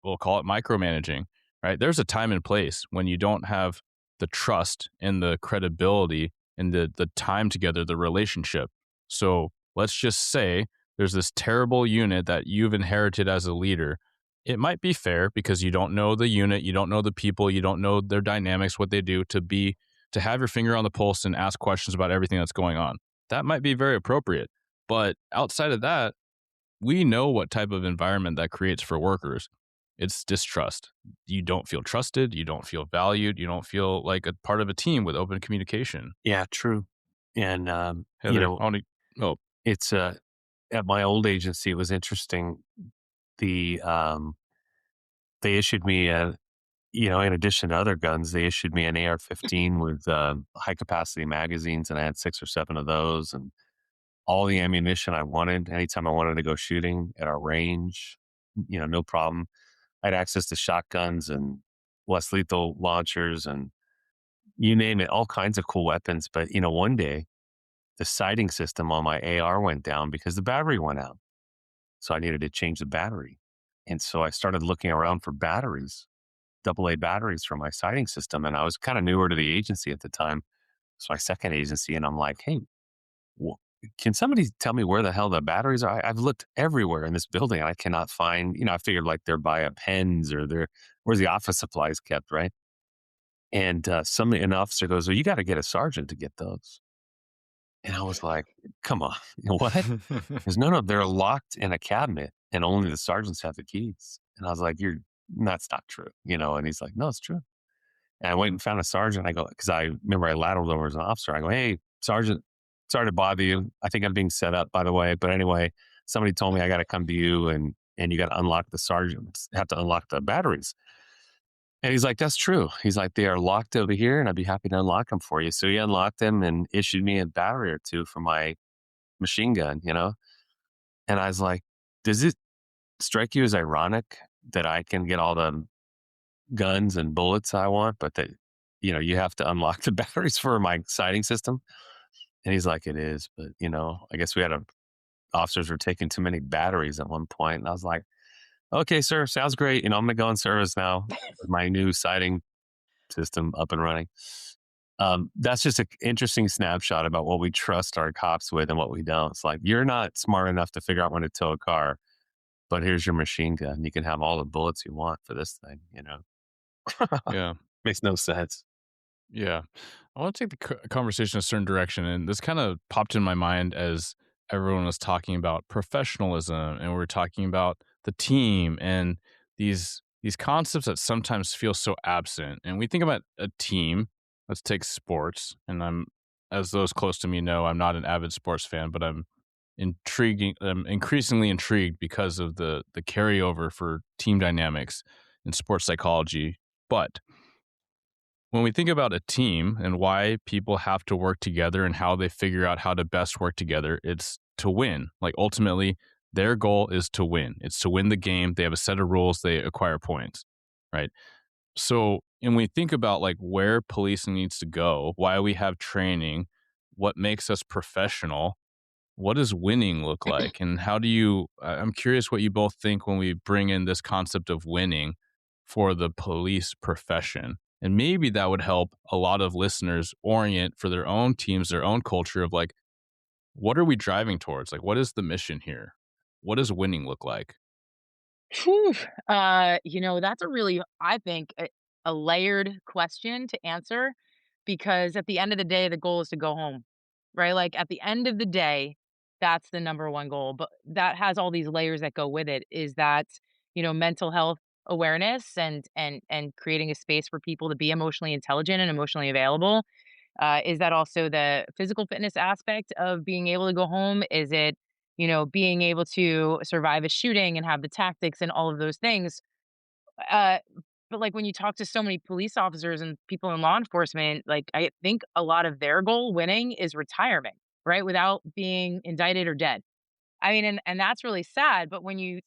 we'll call it micromanaging, right? There's a time and place when you don't have the trust and the credibility and the time together, the relationship. So let's just say there's this terrible unit that you've inherited as a leader. It might be fair because you don't know the unit, you don't know the people, you don't know their dynamics, what they do, to have your finger on the pulse and ask questions about everything that's going on. That might be very appropriate. But outside of that, we know what type of environment that creates for workers. It's distrust. You don't feel trusted, you don't feel valued, you don't feel like a part of a team with open communication. Yeah, true. And Heather, oh, it's at my old agency, it was interesting. The they issued me in addition to other guns, they issued me an AR-15 with high capacity magazines, and I had 6 or 7 of those, and all the ammunition I wanted anytime I wanted to go shooting at our range. No problem. I had access to shotguns and less lethal launchers and you name it, all kinds of cool weapons. But one day the sighting system on my AR went down because the battery went out. So I needed to change the battery. And so I started looking around for batteries, AA batteries for my sighting system. And I was kind of newer to the agency at the time. It's my second agency. And I'm like, hey, can somebody tell me where the hell the batteries are? I've looked everywhere in this building. And I cannot find, I figured like they're by a pens or where's the office supplies kept, right? And an officer goes, well, you got to get a sergeant to get those. And I was like, come on, what? He goes, no, they're locked in a cabinet and only the sergeants have the keys. And I was like, that's not true, And he's like, no, it's true. And I went and found a sergeant. I go, because I remember I lateraled over as an officer. I go, hey, sergeant, sorry to bother you. I think I'm being set up, by the way. But anyway, somebody told me I got to come to you and you got to unlock have to unlock the batteries. And he's like, that's true. He's like, they are locked over here and I'd be happy to unlock them for you. So he unlocked them and issued me a battery or two for my machine gun, And I was like, does it strike you as ironic that I can get all the guns and bullets I want, but that, you have to unlock the batteries for my sighting system? And he's like, it is. But, I guess officers were taking too many batteries at one point. And I was like, okay, sir, sounds great. I'm going to go in service now with my new sighting system up and running. That's just an interesting snapshot about what we trust our cops with and what we don't. It's like, you're not smart enough to figure out when to tow a car, but here's your machine gun. You can have all the bullets you want for this thing, yeah. Makes no sense. Yeah. I want to take the conversation a certain direction. And this kind of popped in my mind as everyone was talking about professionalism and we we're talking about the team and these concepts that sometimes feel so absent. And we think about a team. Let's take sports. And as those close to me know, I'm not an avid sports fan, but I'm increasingly intrigued because of the carryover for team dynamics in sports psychology. But when we think about a team and why people have to work together and how they figure out how to best work together, it's to win. Like ultimately, their goal is to win. It's to win the game. They have a set of rules, they acquire points, right? So, and we think about like where policing needs to go, why we have training, what makes us professional, what does winning look like? And how do you, I'm curious what you both think when we bring in this concept of winning for the police profession. And maybe that would help a lot of listeners orient for their own teams, their own culture of like, what are we driving towards? Like, what is the mission here? What does winning look like? Whew. That's a really, I think, a layered question to answer because at the end of the day, the goal is to go home, right? Like at the end of the day, that's the number one goal. But that has all these layers that go with it. Is that, mental health awareness and creating a space for people to be emotionally intelligent and emotionally available. Is that also the physical fitness aspect of being able to go home? Is it, being able to survive a shooting and have the tactics and all of those things? Uh, but like when you talk to so many police officers and people in law enforcement, like I think a lot of their goal winning is retirement, right? Without being indicted or dead. I mean, and that's really sad, but when you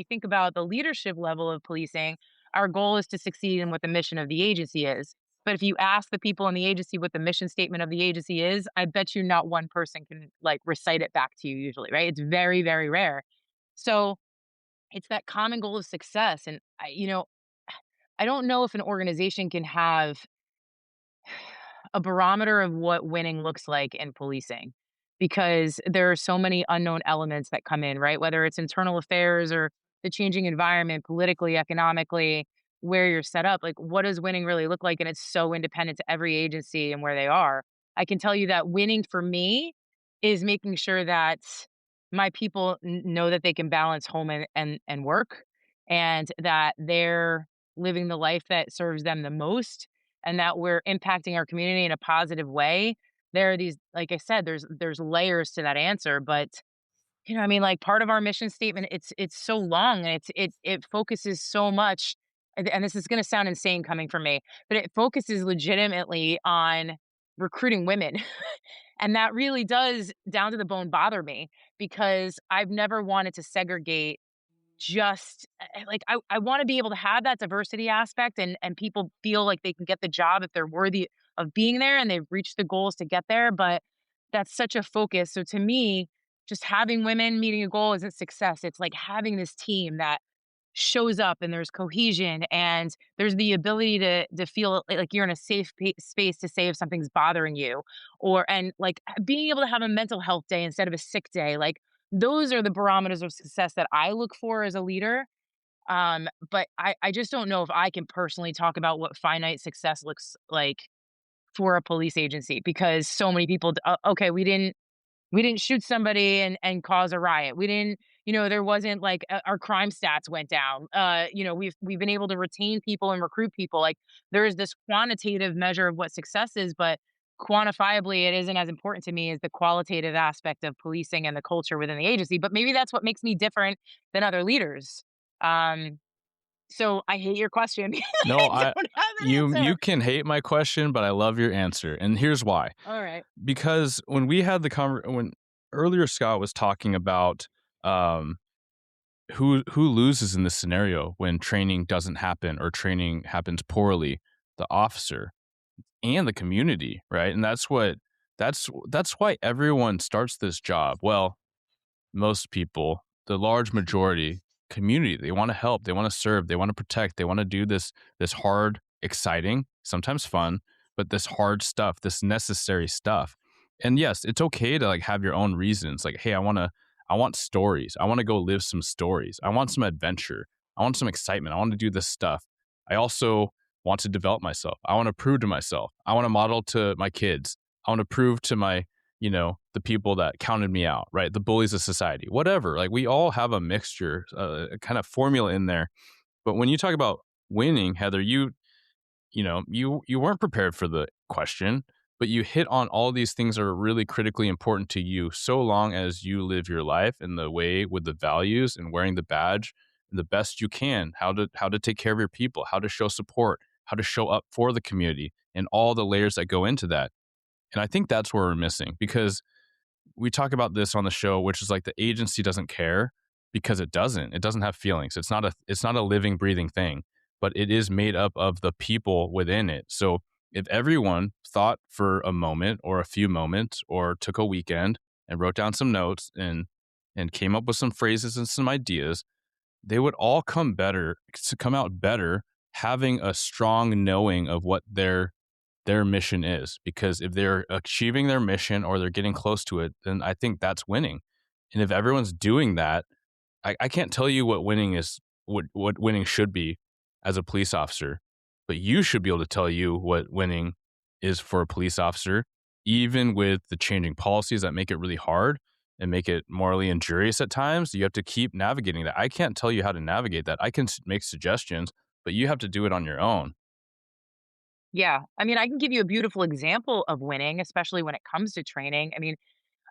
think about the leadership level of policing, our goal is to succeed in what the mission of the agency is. But if you ask the people in the agency what the mission statement of the agency is, I bet you not one person can like recite it back to you usually, right? It's very, very rare. So it's that common goal of success. And I don't know if an organization can have a barometer of what winning looks like in policing because there are so many unknown elements that come in, right? Whether it's internal affairs or the changing environment, politically, economically, where you're set up. Like, what does winning really look like? And it's so independent to every agency and where they are. I can tell you that winning for me is making sure that my people know that they can balance home and work and that they're living the life that serves them the most and that we're impacting our community in a positive way. There are these, like I said, there's layers to that answer, but I mean, like part of our mission statement, it's so long and it focuses so much, and this is going to sound insane coming from me, but it focuses legitimately on recruiting women, and that really does down to the bone bother me because I've never wanted to segregate just like I want to be able to have that diversity aspect and people feel like they can get the job if they're worthy of being there and they've reached the goals to get there, but that's such a focus. So to me, just having women meeting a goal isn't success. It's like having this team that shows up and there's cohesion and there's the ability to feel like you're in a safe space to say if something's bothering you or and like being able to have a mental health day instead of a sick day. Like those are the barometers of success that I look for as a leader. But I just don't know if I can personally talk about what finite success looks like for a police agency because so many people okay, we didn't shoot somebody and cause a riot. We didn't, there wasn't like our crime stats went down. We've been able to retain people and recruit people. Like there is this quantitative measure of what success is, but quantifiably it isn't as important to me as the qualitative aspect of policing and the culture within the agency. But maybe that's what makes me different than other leaders. Um, so I hate your question. No, I don't have an you answer. can hate my question, but I love your answer. And here's why. All right. Because when we had when earlier Scott was talking about um who loses in this scenario when training doesn't happen or training happens poorly, the officer and the community, right? And that's why everyone starts this job. Well, most people, the large majority, community, they want to help, they want to serve, they want to protect, they want to do this hard, exciting, sometimes fun, but this hard stuff, this necessary stuff. And yes, it's okay to like have your own reasons. Like, hey, I want stories. I want to go live some stories. I want some adventure. I want some excitement. I want to do this stuff. I also want to develop myself. I want to prove to myself. I want to model to my kids. I want to prove to my the people that counted me out, right? The bullies of society, whatever. Like we all have a mixture, a kind of formula in there. But when you talk about winning, Heather, you weren't prepared for the question, but you hit on all these things that are really critically important to you so long as you live your life in the way with the values and wearing the badge the best you can, how to take care of your people, how to show support, how to show up for the community, and all the layers that go into that. And I think that's where we're missing, because we talk about this on the show, which is like the agency doesn't care, because it doesn't have feelings. It's not a living, breathing thing, but it is made up of the people within it. So if everyone thought for a moment or a few moments, or took a weekend and wrote down some notes and came up with some phrases and some ideas, they would all come out better, having a strong knowing of what their mission is. Because if they're achieving their mission or they're getting close to it, then I think that's winning. And if everyone's doing that, I can't tell you what winning is, what winning should be as a police officer, but you should be able to tell you what winning is for a police officer, even with the changing policies that make it really hard and make it morally injurious at times. You have to keep navigating that. I can't tell you how to navigate that. I can make suggestions, but you have to do it on your own. Yeah. I mean, I can give you a beautiful example of winning, especially when it comes to training. I mean,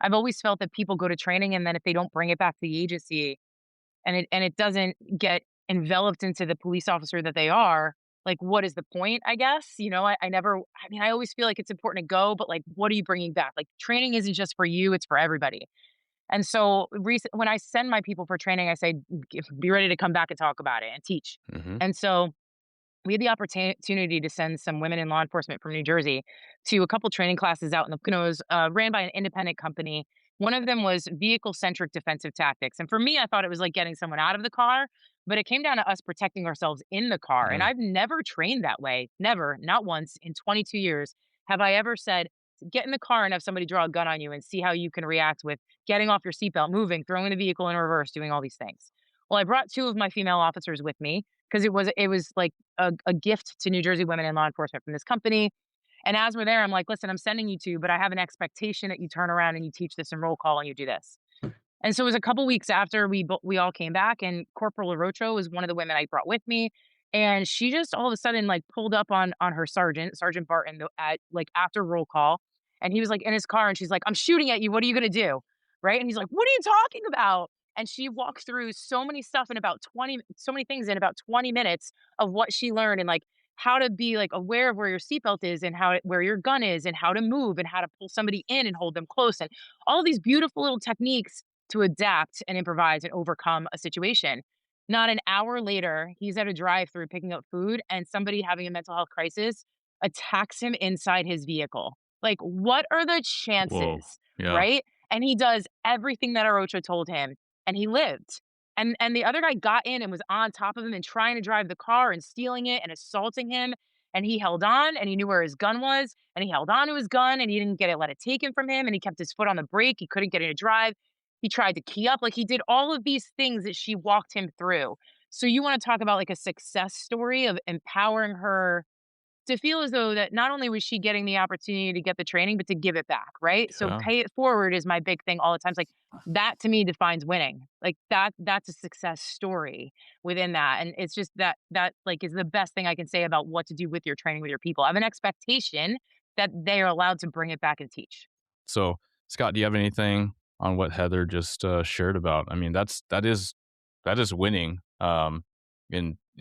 I've always felt that people go to training and then if they don't bring it back to the agency and it doesn't get enveloped into the police officer that they are, like what is the point, I guess? I never I mean, I always feel like it's important to go, but like what are you bringing back? Like training isn't just for you, it's for everybody. And so when I send my people for training, I say be ready to come back and talk about it and teach. Hmm. And so we had the opportunity to send some women in law enforcement from New Jersey to a couple training classes out in the Poconos, ran by an independent company. One of them was vehicle centric defensive tactics. And for me, I thought it was like getting someone out of the car, but it came down to us protecting ourselves in the car. And Mm. I've never trained that way. Never, not once in 22 years have I ever said, get in the car and have somebody draw a gun on you and see how you can react with getting off your seatbelt, moving, throwing the vehicle in reverse, doing all these things. Well, I brought two of my female officers with me because it was like a gift to New Jersey women in law enforcement from this company. And as we're there, I'm like, listen, I'm sending you two, but I have an expectation that you turn around and you teach this in roll call and you do this. And so it was a couple weeks after we all came back, and Corporal LaRocho was one of the women I brought with me, and she just all of a sudden like pulled up on her Sergeant Barton at like after roll call, and he was like in his car, and she's like, "I'm shooting at you. What are you gonna do?" Right? And he's like, "What are you talking about?" And she walked through so many stuff in about 20, so many things in about 20 minutes of what she learned and like how to be like aware of where your seatbelt is and where your gun is and how to move and how to pull somebody in and hold them close and all these beautiful little techniques to adapt and improvise and overcome a situation. Not an hour later, he's at a drive-through picking up food, and somebody having a mental health crisis attacks him inside his vehicle. Like, what are the Whoa. chances, Yeah. right? And he does everything that Arocho told him, and he lived. And the other guy got in and was on top of him and trying to drive the car and stealing it and assaulting him. And he held on and he knew where his gun was and he held on to his gun and he didn't let it taken from him and he kept his foot on the brake. He couldn't get it to drive. He tried to key up, like, he did all of these things that she walked him through. So you wanna talk about, like, a success story of empowering her to feel as though that not only was she getting the opportunity to get the training, but to give it back, right? So Yeah. pay it forward is my big thing all the time. It's like, that to me defines winning. Like, that's a success story within that, and it's just like, is the best thing I can say about what to do with your training with your people. I have an expectation that they are allowed to bring it back and teach. So, Scott, do you have anything on what Heather just shared about? I mean, that is winning,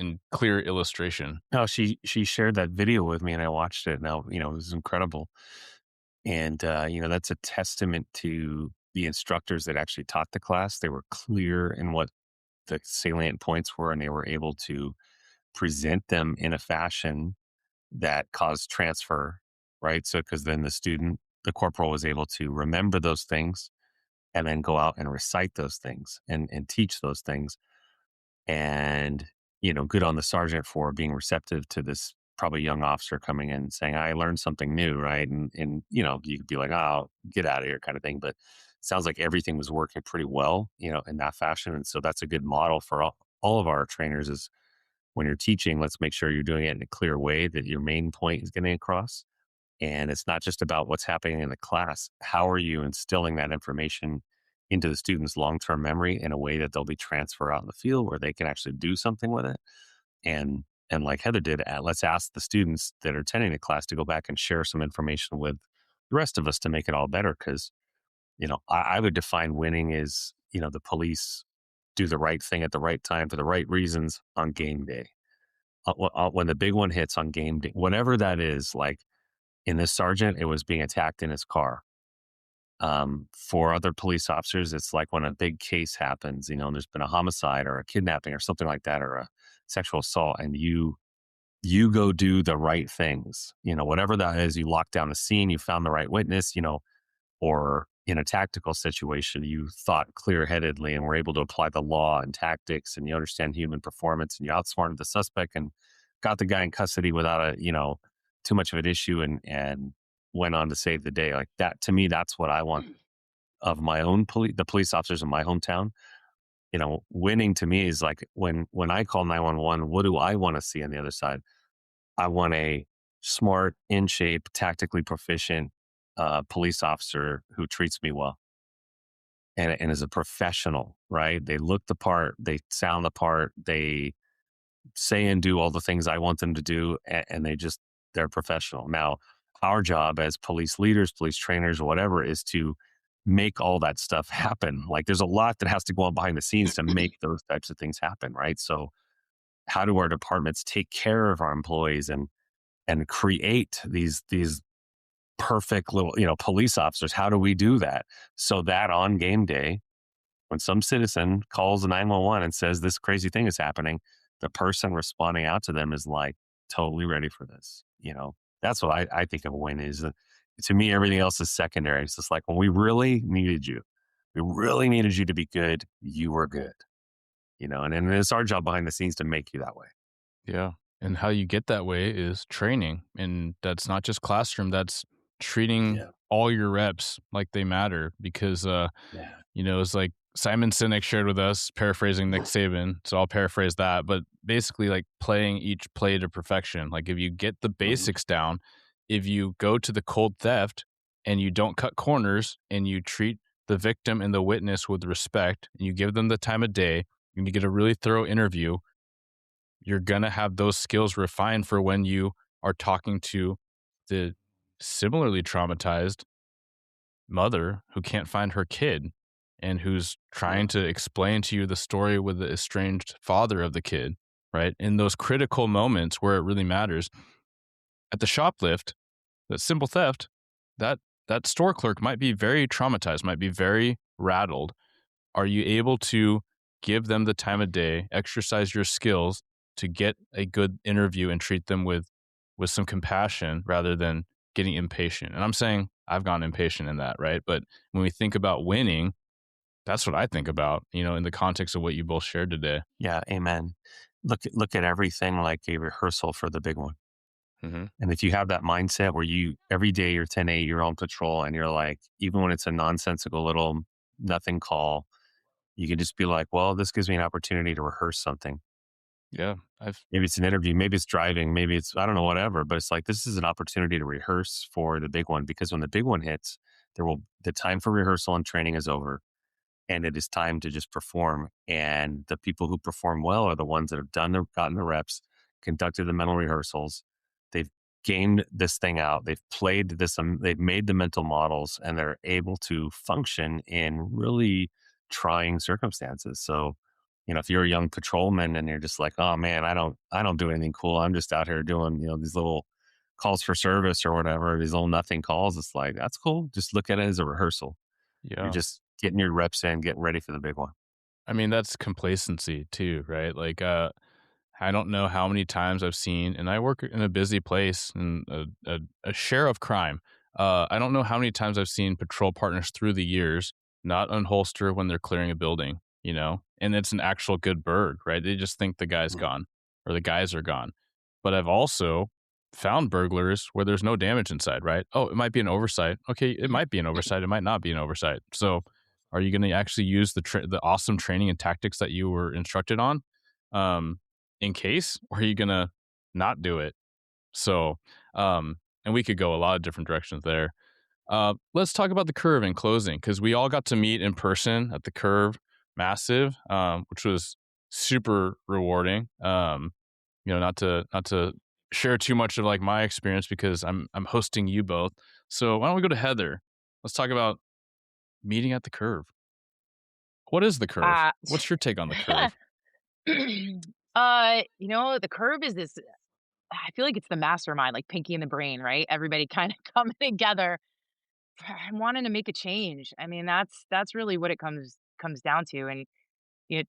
in clear illustration. No, she shared that video with me and I watched it. Now, it was incredible. And that's a testament to the instructors that actually taught the class. They were clear in what the salient points were and they were able to present them in a fashion that caused transfer, right? So because then the corporal was able to remember those things and then go out and recite those things and teach those things. And, good on the sergeant for being receptive to this probably young officer coming in and saying, I learned something new, right? And you could be like, oh, get out of here kind of thing. But it sounds like everything was working pretty well, in that fashion. And so that's a good model for all of our trainers is when you're teaching, let's make sure you're doing it in a clear way that your main point is getting across. And it's not just about what's happening in the class. How are you instilling that information into the students' long-term memory in a way that they'll be transfer out in the field where they can actually do something with it? And like Heather did, let's ask the students that are attending the class to go back and share some information with the rest of us to make it all better. Because I would define winning as the police do the right thing at the right time for the right reasons on game day. when the big one hits on game day, whatever that is, like in this sergeant, it was being attacked in his car. For other police officers, it's like when a big case happens, there's been a homicide or a kidnapping or something like that, or a sexual assault, and you go do the right things, whatever that is. You lock down the scene, you found the right witness, or in a tactical situation, you thought clear headedly and were able to apply the law and tactics, and you understand human performance, and you outsmarted the suspect and got the guy in custody without too much of an issue, and went on to save the day. Like that, to me, that's what I want of my own the police officers in my hometown. Winning to me is like when I call 911, what do I want to see on the other side? I want a smart, in shape, tactically proficient police officer who treats me well and is a professional, right? They look the part, they sound the part, they say and do all the things I want them to do, and they're professional. Now, our job as police leaders, police trainers, or whatever, is to make all that stuff happen. Like there's a lot that has to go on behind the scenes to make those types of things happen, right? So how do our departments take care of our employees and create these perfect little, police officers? How do we do that so that on game day, when some citizen calls 911 and says this crazy thing is happening, the person responding out to them is like totally ready for this? That's what I think of a win is. To me, everything else is secondary. It's just like when we really needed you, to be good, you were good, and it's our job behind the scenes to make you that way. Yeah. And how you get that way is training. And that's not just classroom, that's treating Yeah. all your reps like they matter because, Yeah. it's like Simon Sinek shared with us, paraphrasing Nick Saban. So I'll paraphrase that, but basically like playing each play to perfection. Like if you get the basics down, if you go to the cold theft and you don't cut corners and you treat the victim and the witness with respect and you give them the time of day and you get a really thorough interview, you're going to have those skills refined for when you are talking to the similarly traumatized mother who can't find her kid and who's trying to explain to you the story with the estranged father of the kid, right? In those critical moments where it really matters. At the shoplift, that simple theft, that store clerk might be very traumatized, might be very rattled. Are you able to give them the time of day, exercise your skills to get a good interview and treat them with some compassion rather than getting impatient? And I'm saying I've gotten impatient in that, right? But when we think about winning, that's what I think about, in the context of what you both shared today. Yeah, amen. Look at everything like a rehearsal for the big one. Mm-hmm. And if you have that mindset where every day you're 10-8, you're on patrol, and you're like, even when it's a nonsensical little nothing call, you can just be like, well, this gives me an opportunity to rehearse something. Yeah, I've Maybe it's an interview, maybe it's driving, maybe it's, I don't know, whatever. But it's like, this is an opportunity to rehearse for the big one, because when the big one hits, the time for rehearsal and training is over, and it is time to just perform. And the people who perform well are the ones that have gotten the reps, conducted the mental rehearsals. They've gamed this thing out. They've played this. They've made the mental models, and they're able to function in really trying circumstances. So, if you're a young patrolman and you're just like, oh man, I don't do anything cool. I'm just out here doing, these little calls for service or whatever, these little nothing calls. It's like, that's cool. Just look at it as a rehearsal. You're yeah. just getting your reps in, getting ready for the big one. I mean, that's complacency too, right? Like, I don't know how many times I've seen, and I work in a busy place and a share of crime. I don't know how many times I've seen patrol partners through the years not unholster when they're clearing a building, and it's an actual good bird, right? They just think the guy's Mm. gone or the guys are gone. But I've also found burglars where there's no damage inside, right? Oh, it might be an oversight. Okay, it might be an oversight. It might not be an oversight. So, are you going to actually use the awesome training and tactics that you were instructed on? In case, or are you gonna not do it? So, and we could go a lot of different directions there. Let's talk about the curve in closing, because we all got to meet in person at the curve massive, which was super rewarding. Not to share too much of like my experience because I'm hosting you both. So why don't we go to Heather? Let's talk about meeting at the curve. What is the curve? Uh, What's your take on the curve? The curve is this. I feel like it's the mastermind, like Pinky and the Brain, right? Everybody kind of coming together, wanting to make a change. I mean, that's really what it comes down to. And it,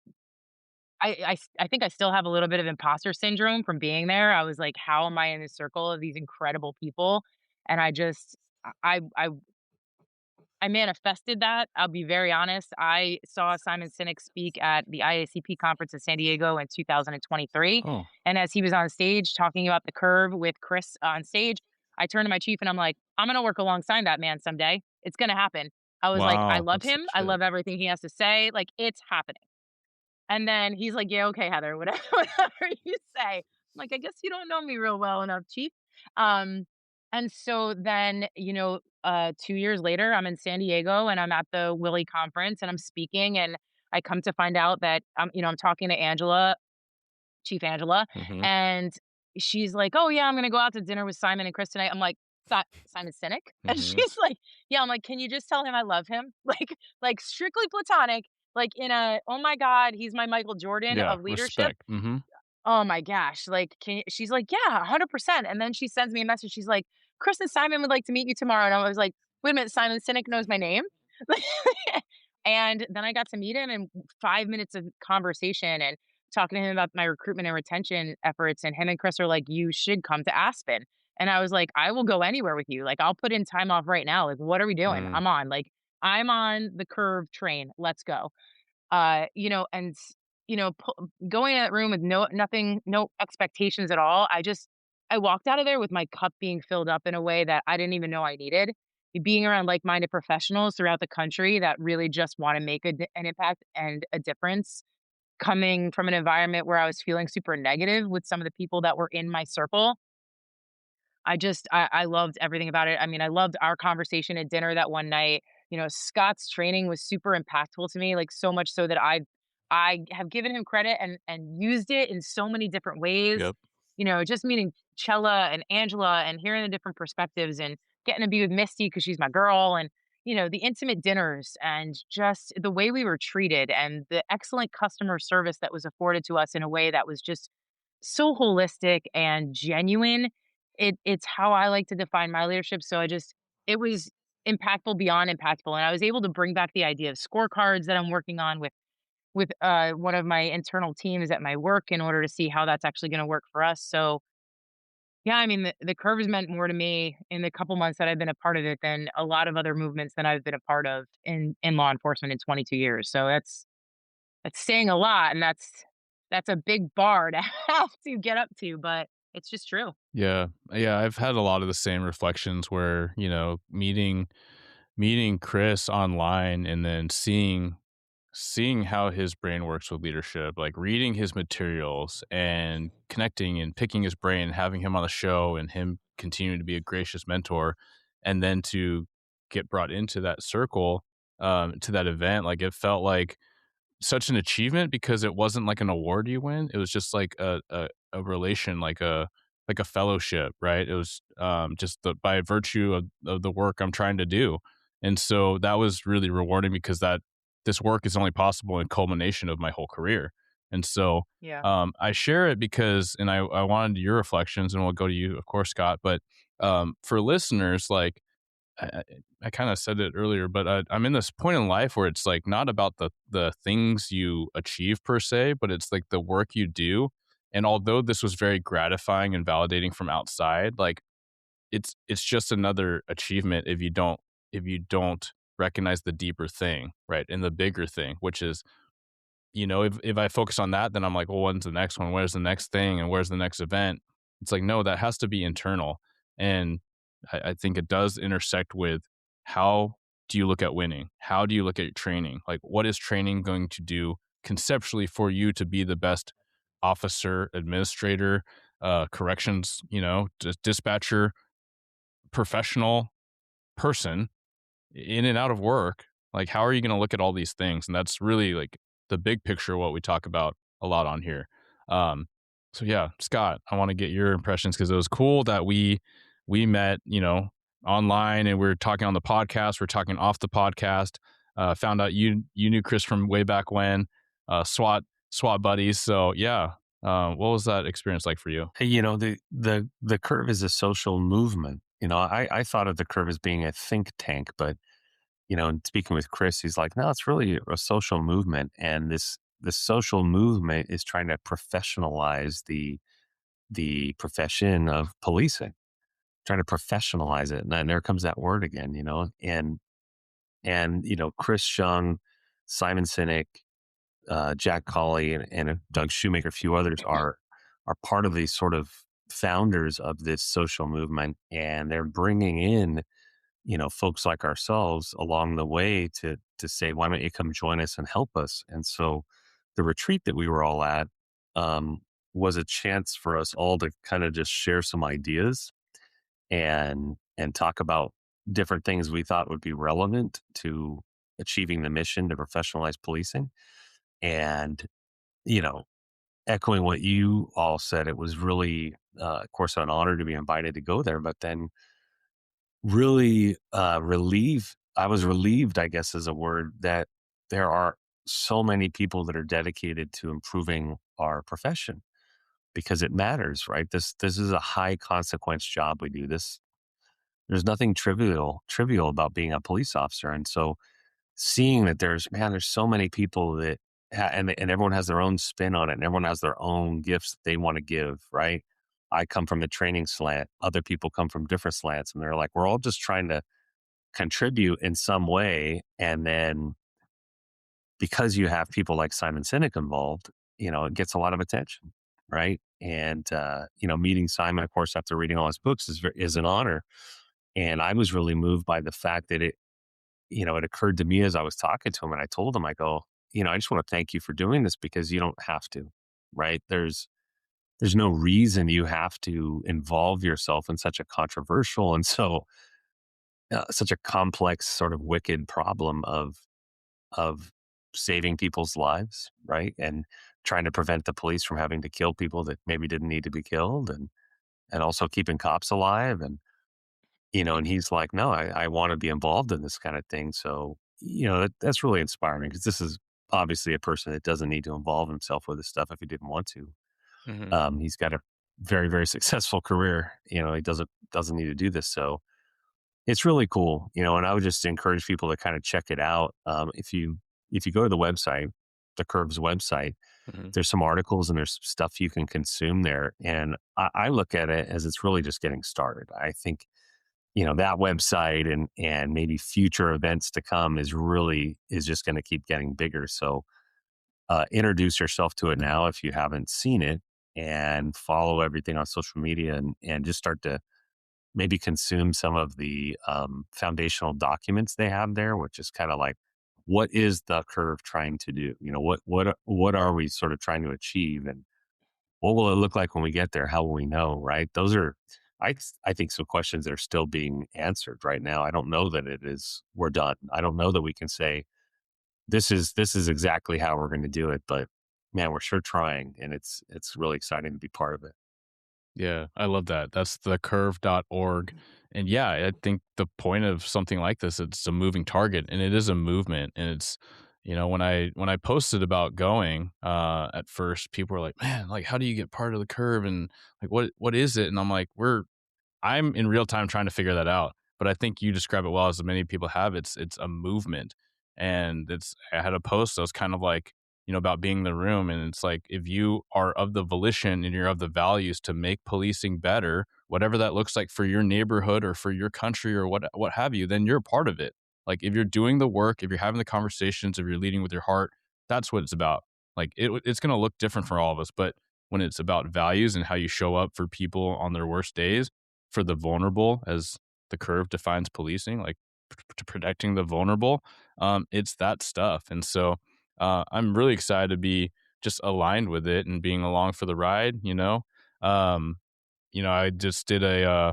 I think I still have a little bit of imposter syndrome from being there. I was like, how am I in this circle of these incredible people? And I manifested that. I'll be very honest. I saw Simon Sinek speak at the IACP conference in San Diego in 2023. Oh, And as he was on stage talking about the curve with Chris on stage, I turned to my chief and I'm like, I'm going to work alongside that man someday. It's going to happen. I was like, I wow. love That's him. such I a love everything he has to say. Like, it's happening. And then he's like, "Yeah, okay, Heather, whatever, whatever you say." I'm like, "I guess you don't know me real well enough, chief." Um, and so then, 2 years later, I'm in San Diego and I'm at the Willie conference and I'm speaking and I come to find out that I'm talking to Angela, Chief Angela, Mhm, and she's like, "Oh yeah, I'm gonna go out to dinner with Simon and Chris tonight." I'm like, Simon Sinek?" And mhm. she's like, "Yeah." I'm like, "Can you just tell him I love him?" Like strictly platonic, like in a, "Oh my God, he's my Michael Jordan Yeah, of leadership." respect. Mhm. Oh my gosh, like, she's like, "Yeah, 100%." And then she sends me a message. She's like, "Chris and Simon would like to meet you tomorrow." And I was like, "Wait a minute, Simon Sinek knows my name?" And then I got to meet him in 5 minutes of conversation and talking to him about my recruitment and retention efforts, and him and Chris are like, "You should come to Aspen." And I was like, "I will go anywhere with you. Like, I'll put in time off right now. Like, what are we doing? Mm, I'm on. Like, I'm on the curve train. Let's go." And going in that room with nothing, no expectations at all. I walked out of there with my cup being filled up in a way that I didn't even know I needed. Being around like-minded professionals throughout the country that really just want to make an impact and a difference, coming from an environment where I was feeling super negative with some of the people that were in my circle. I loved everything about it. I mean, I loved our conversation at dinner that one night. Scott's training was super impactful to me, like so much so that I have given him credit and used it in so many different ways. yep. Just meeting Chella and Angela and hearing the different perspectives and getting to be with Misty because she's my girl, and the intimate dinners and just the way we were treated and the excellent customer service that was afforded to us in a way that was just so holistic and genuine. It's how I like to define my leadership. So it was impactful beyond impactful, and I was able to bring back the idea of scorecards that I'm working on with one of my internal teams at my work in order to see how that's actually going to work for us. So yeah, I mean the curve has meant more to me in the couple months that I've been a part of it than a lot of other movements that I've been a part of in law enforcement in 22 years. So that's saying a lot, and that's a big bar to have to get up to, but it's just true. Yeah. Yeah, I've had a lot of the same reflections where, meeting Chris online and then seeing how his brain works with leadership, like reading his materials and connecting and picking his brain, having him on the show and him continuing to be a gracious mentor, and then to get brought into that circle, to that event, like it felt like such an achievement because it wasn't like an award you win. It was just like a relation, like a fellowship, right? It was just by virtue of the work I'm trying to do. And so that was really rewarding because that this work is only possible in culmination of my whole career. And so Yeah. I share it because, and I wanted your reflections, and we'll go to you, of course, Scott. But for listeners, like I, I kind of said it earlier, but I'm in this point in life where it's like not about the things you achieve per se, but it's like the work you do. And although this was very gratifying and validating from outside, like it's just another achievement if you don't recognize the deeper thing, right, and the bigger thing, which is if I focus on that, then I'm like, well, when's the next one? Where's the next thing? And where's the next event? It's like, no, that has to be internal. And I think it does intersect with how do you look at winning? How do you look at your training? Like, what is training going to do conceptually for you to be the best officer, administrator, corrections, dispatcher, professional person in and out of work? Like, how are you going to look at all these things? And that's really like the big picture of what we talk about a lot on here. um so yeah, Scott, I want to get your impressions because it was cool that we met, online, and we're talking on the podcast, we're talking off the podcast. Found out you knew Chris from way back when, SWAT buddies. So yeah. What was that experience like for you? Hey, the curve is a social movement. I thought of the curve as being a think tank, but and speaking with Chris, he's like, no, it's really a social movement, and this social movement is trying to professionalize the profession of policing, trying to professionalize it, and then there comes that word again, and Chris Young, Simon Sinek, Jack Colley, and Doug Shoemaker, a few others are part of these sort of founders of this social movement, and they're bringing in folks like ourselves along the way to say, why don't you come join us and help us? And so the retreat that we were all at um, was a chance for us all to kind of just share some ideas and talk about different things we thought would be relevant to achieving the mission to professionalize policing. And, you know, echoing what you all said, it was really, of course, an honor to be invited to go there, but then really I was relieved, I guess is a word, that there are so many people that are dedicated to improving our profession because it matters, right? This is a high consequence job we do. There's nothing trivial about being a police officer. And so seeing that there's so many people that and everyone has their own spin on it, and everyone has their own gifts that they want to give, right? I come from the training slant, other people come from different slants, and they're like, we're all just trying to contribute in some way. And then because you have people like Simon Sinek involved, it gets a lot of attention, right? And meeting Simon, of course, after reading all his books is an honor. And I was really moved by the fact that it occurred to me as I was talking to him, and I told him, I go, I just want to thank you for doing this because you don't have to, right? There's no reason you have to involve yourself in such a controversial and such a complex sort of wicked problem of saving people's lives, right? And trying to prevent the police from having to kill people that maybe didn't need to be killed, and also keeping cops alive. And he's like, no, I want to be involved in this kind of thing. So, that's really inspiring because this is obviously a person that doesn't need to involve himself with this stuff if he didn't want to. Hmm. He's got a very, very successful career. He doesn't need to do this. So it's really cool, and I would just encourage people to kind of check it out. If you go to the website, the Curves website, Hmm. there's some articles and there's stuff you can consume there. And I look at it as it's really just getting started. I think that website and maybe future events to come is just going to keep getting bigger. So introduce yourself to it now if you haven't seen it, and follow everything on social media, and just start to maybe consume some of the foundational documents they have there, which is kind of like, what is the curve trying to do? What are we sort of trying to achieve, and what will it look like when we get there? How will we know? Right? Those are, I think, some questions that are still being answered right now. I don't know that we're done. I don't know that we can say this is exactly how we're going to do it, but man, we're sure trying, and it's really exciting to be part of it. Yeah, I love that. That's thecurve.org. And yeah, I think the point of something like this, it's a moving target and it is a movement. And it's, when I posted about going, at first people were like, man, like how do you get part of the curve? And like what is it? And I'm like, I'm in real time trying to figure that out. But I think you describe it well, as many people have. It's a movement, and I had a post that was kind of like, about being in the room, and it's like if you are of the volition and you're of the values to make policing better, whatever that looks like for your neighborhood or for your country or what have you, then you're a part of it. Like if you're doing the work, if you're having the conversations, if you're leading with your heart, that's what it's about. Like it's going to look different for all of us, but when it's about values and how you show up for people on their worst days, for the vulnerable, as the curve defines policing, like protecting the vulnerable. It's that stuff. And so I'm really excited to be just aligned with it and being along for the ride. Um, I just did I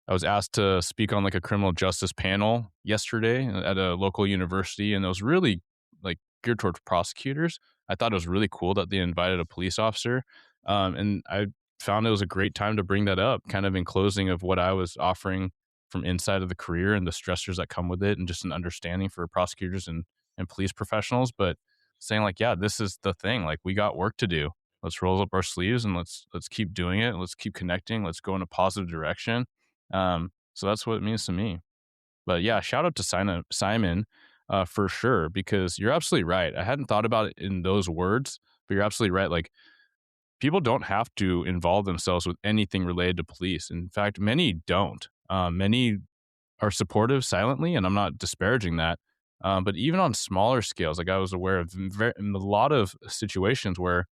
was asked to speak on like a criminal justice panel yesterday at a local university, and it was really like geared towards prosecutors. I thought it was really cool that they invited a police officer, and I found it was a great time to bring that up, kind of in closing of what I was offering from inside of the career and the stressors that come with it, and just an understanding for prosecutors and police professionals. But saying like, yeah, this is the thing. Like we got work to do, let's roll up our sleeves and let's keep doing it. Let's keep connecting. Let's go in a positive direction. So that's what it means to me. But yeah, shout out to Simon for sure, because you're absolutely right. I hadn't thought about it in those words, but you're absolutely right. Like, people don't have to involve themselves with anything related to police. In fact, many don't. Many are supportive silently, and I'm not disparaging that. But even on smaller scales, like I was aware of in a lot of situations where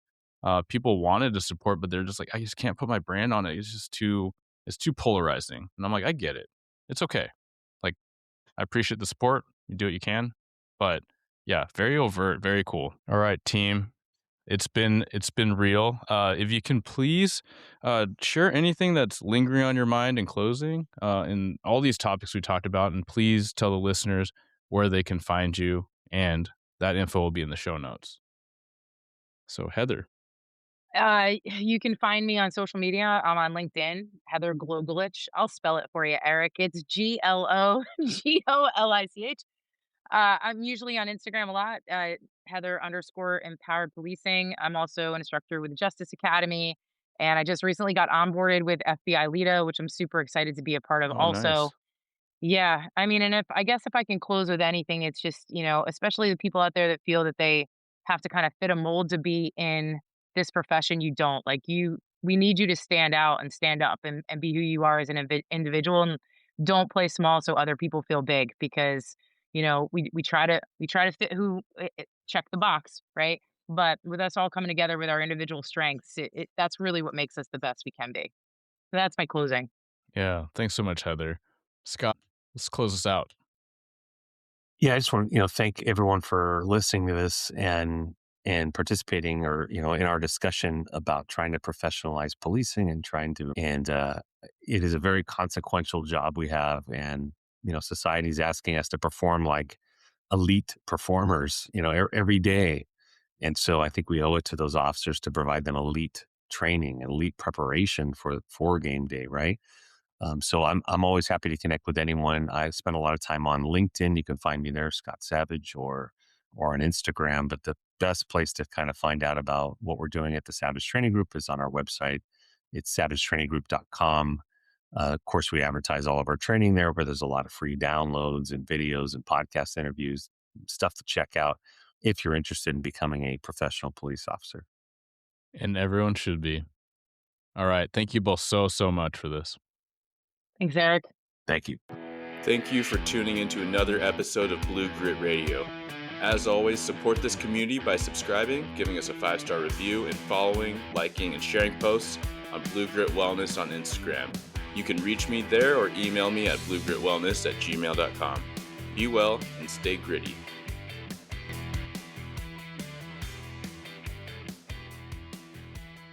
people wanted to support, but they're just like, I just can't put my brand on it. It's too polarizing. And I'm like, I get it. It's okay. Like, I appreciate the support. You do what you can. But yeah, very overt, very cool. All right, team. It's been real. If you can please share anything that's lingering on your mind in closing, in all these topics we talked about, and please tell the listeners where they can find you, and that info will be in the show notes. So Heather. You can find me on social media. I'm on LinkedIn, Heather Glogolich. I'll spell it for you, Eric. It's Glogolich. I'm usually on Instagram a lot, Heather_empowered policing. I'm also an instructor with the Justice Academy. And I just recently got onboarded with FBI LIDA, which I'm super excited to be a part of Oh, also. nice. Yeah, I mean, and if I can close with anything, it's just, especially the people out there that feel that they have to kind of fit a mold to be in this profession, you don't. Like, we need you to stand out and stand up and be who you are as an individual, and don't play small so other people feel big, because, we try to fit who check the box, right? But with us all coming together with our individual strengths, that's really what makes us the best we can be. So that's my closing. Yeah. Thanks so much, Heather. Scott, let's close this out. Yeah, I just want to, thank everyone for listening to this and participating, or, in our discussion about trying to professionalize policing and it is a very consequential job we have. And, society's asking us to perform like elite performers, every day. And so I think we owe it to those officers to provide them elite training and elite preparation for game day, right? So I'm always happy to connect with anyone. I spend a lot of time on LinkedIn. You can find me there, Scott Savage, or on Instagram. But the best place to kind of find out about what we're doing at the Savage Training Group is on our website. It's savagetraininggroup.com. Of course, we advertise all of our training there, where there's a lot of free downloads and videos and podcast interviews, stuff to check out if you're interested in becoming a professional police officer. And everyone should be. All right. Thank you both so much for this. Thanks, Eric. Thank you. Thank you for tuning into another episode of Blue Grit Radio. As always, support this community by subscribing, giving us a 5-star review, and following, liking, and sharing posts on Blue Grit Wellness on Instagram. You can reach me there or email me at bluegritwellness@gmail.com. Be well and stay gritty.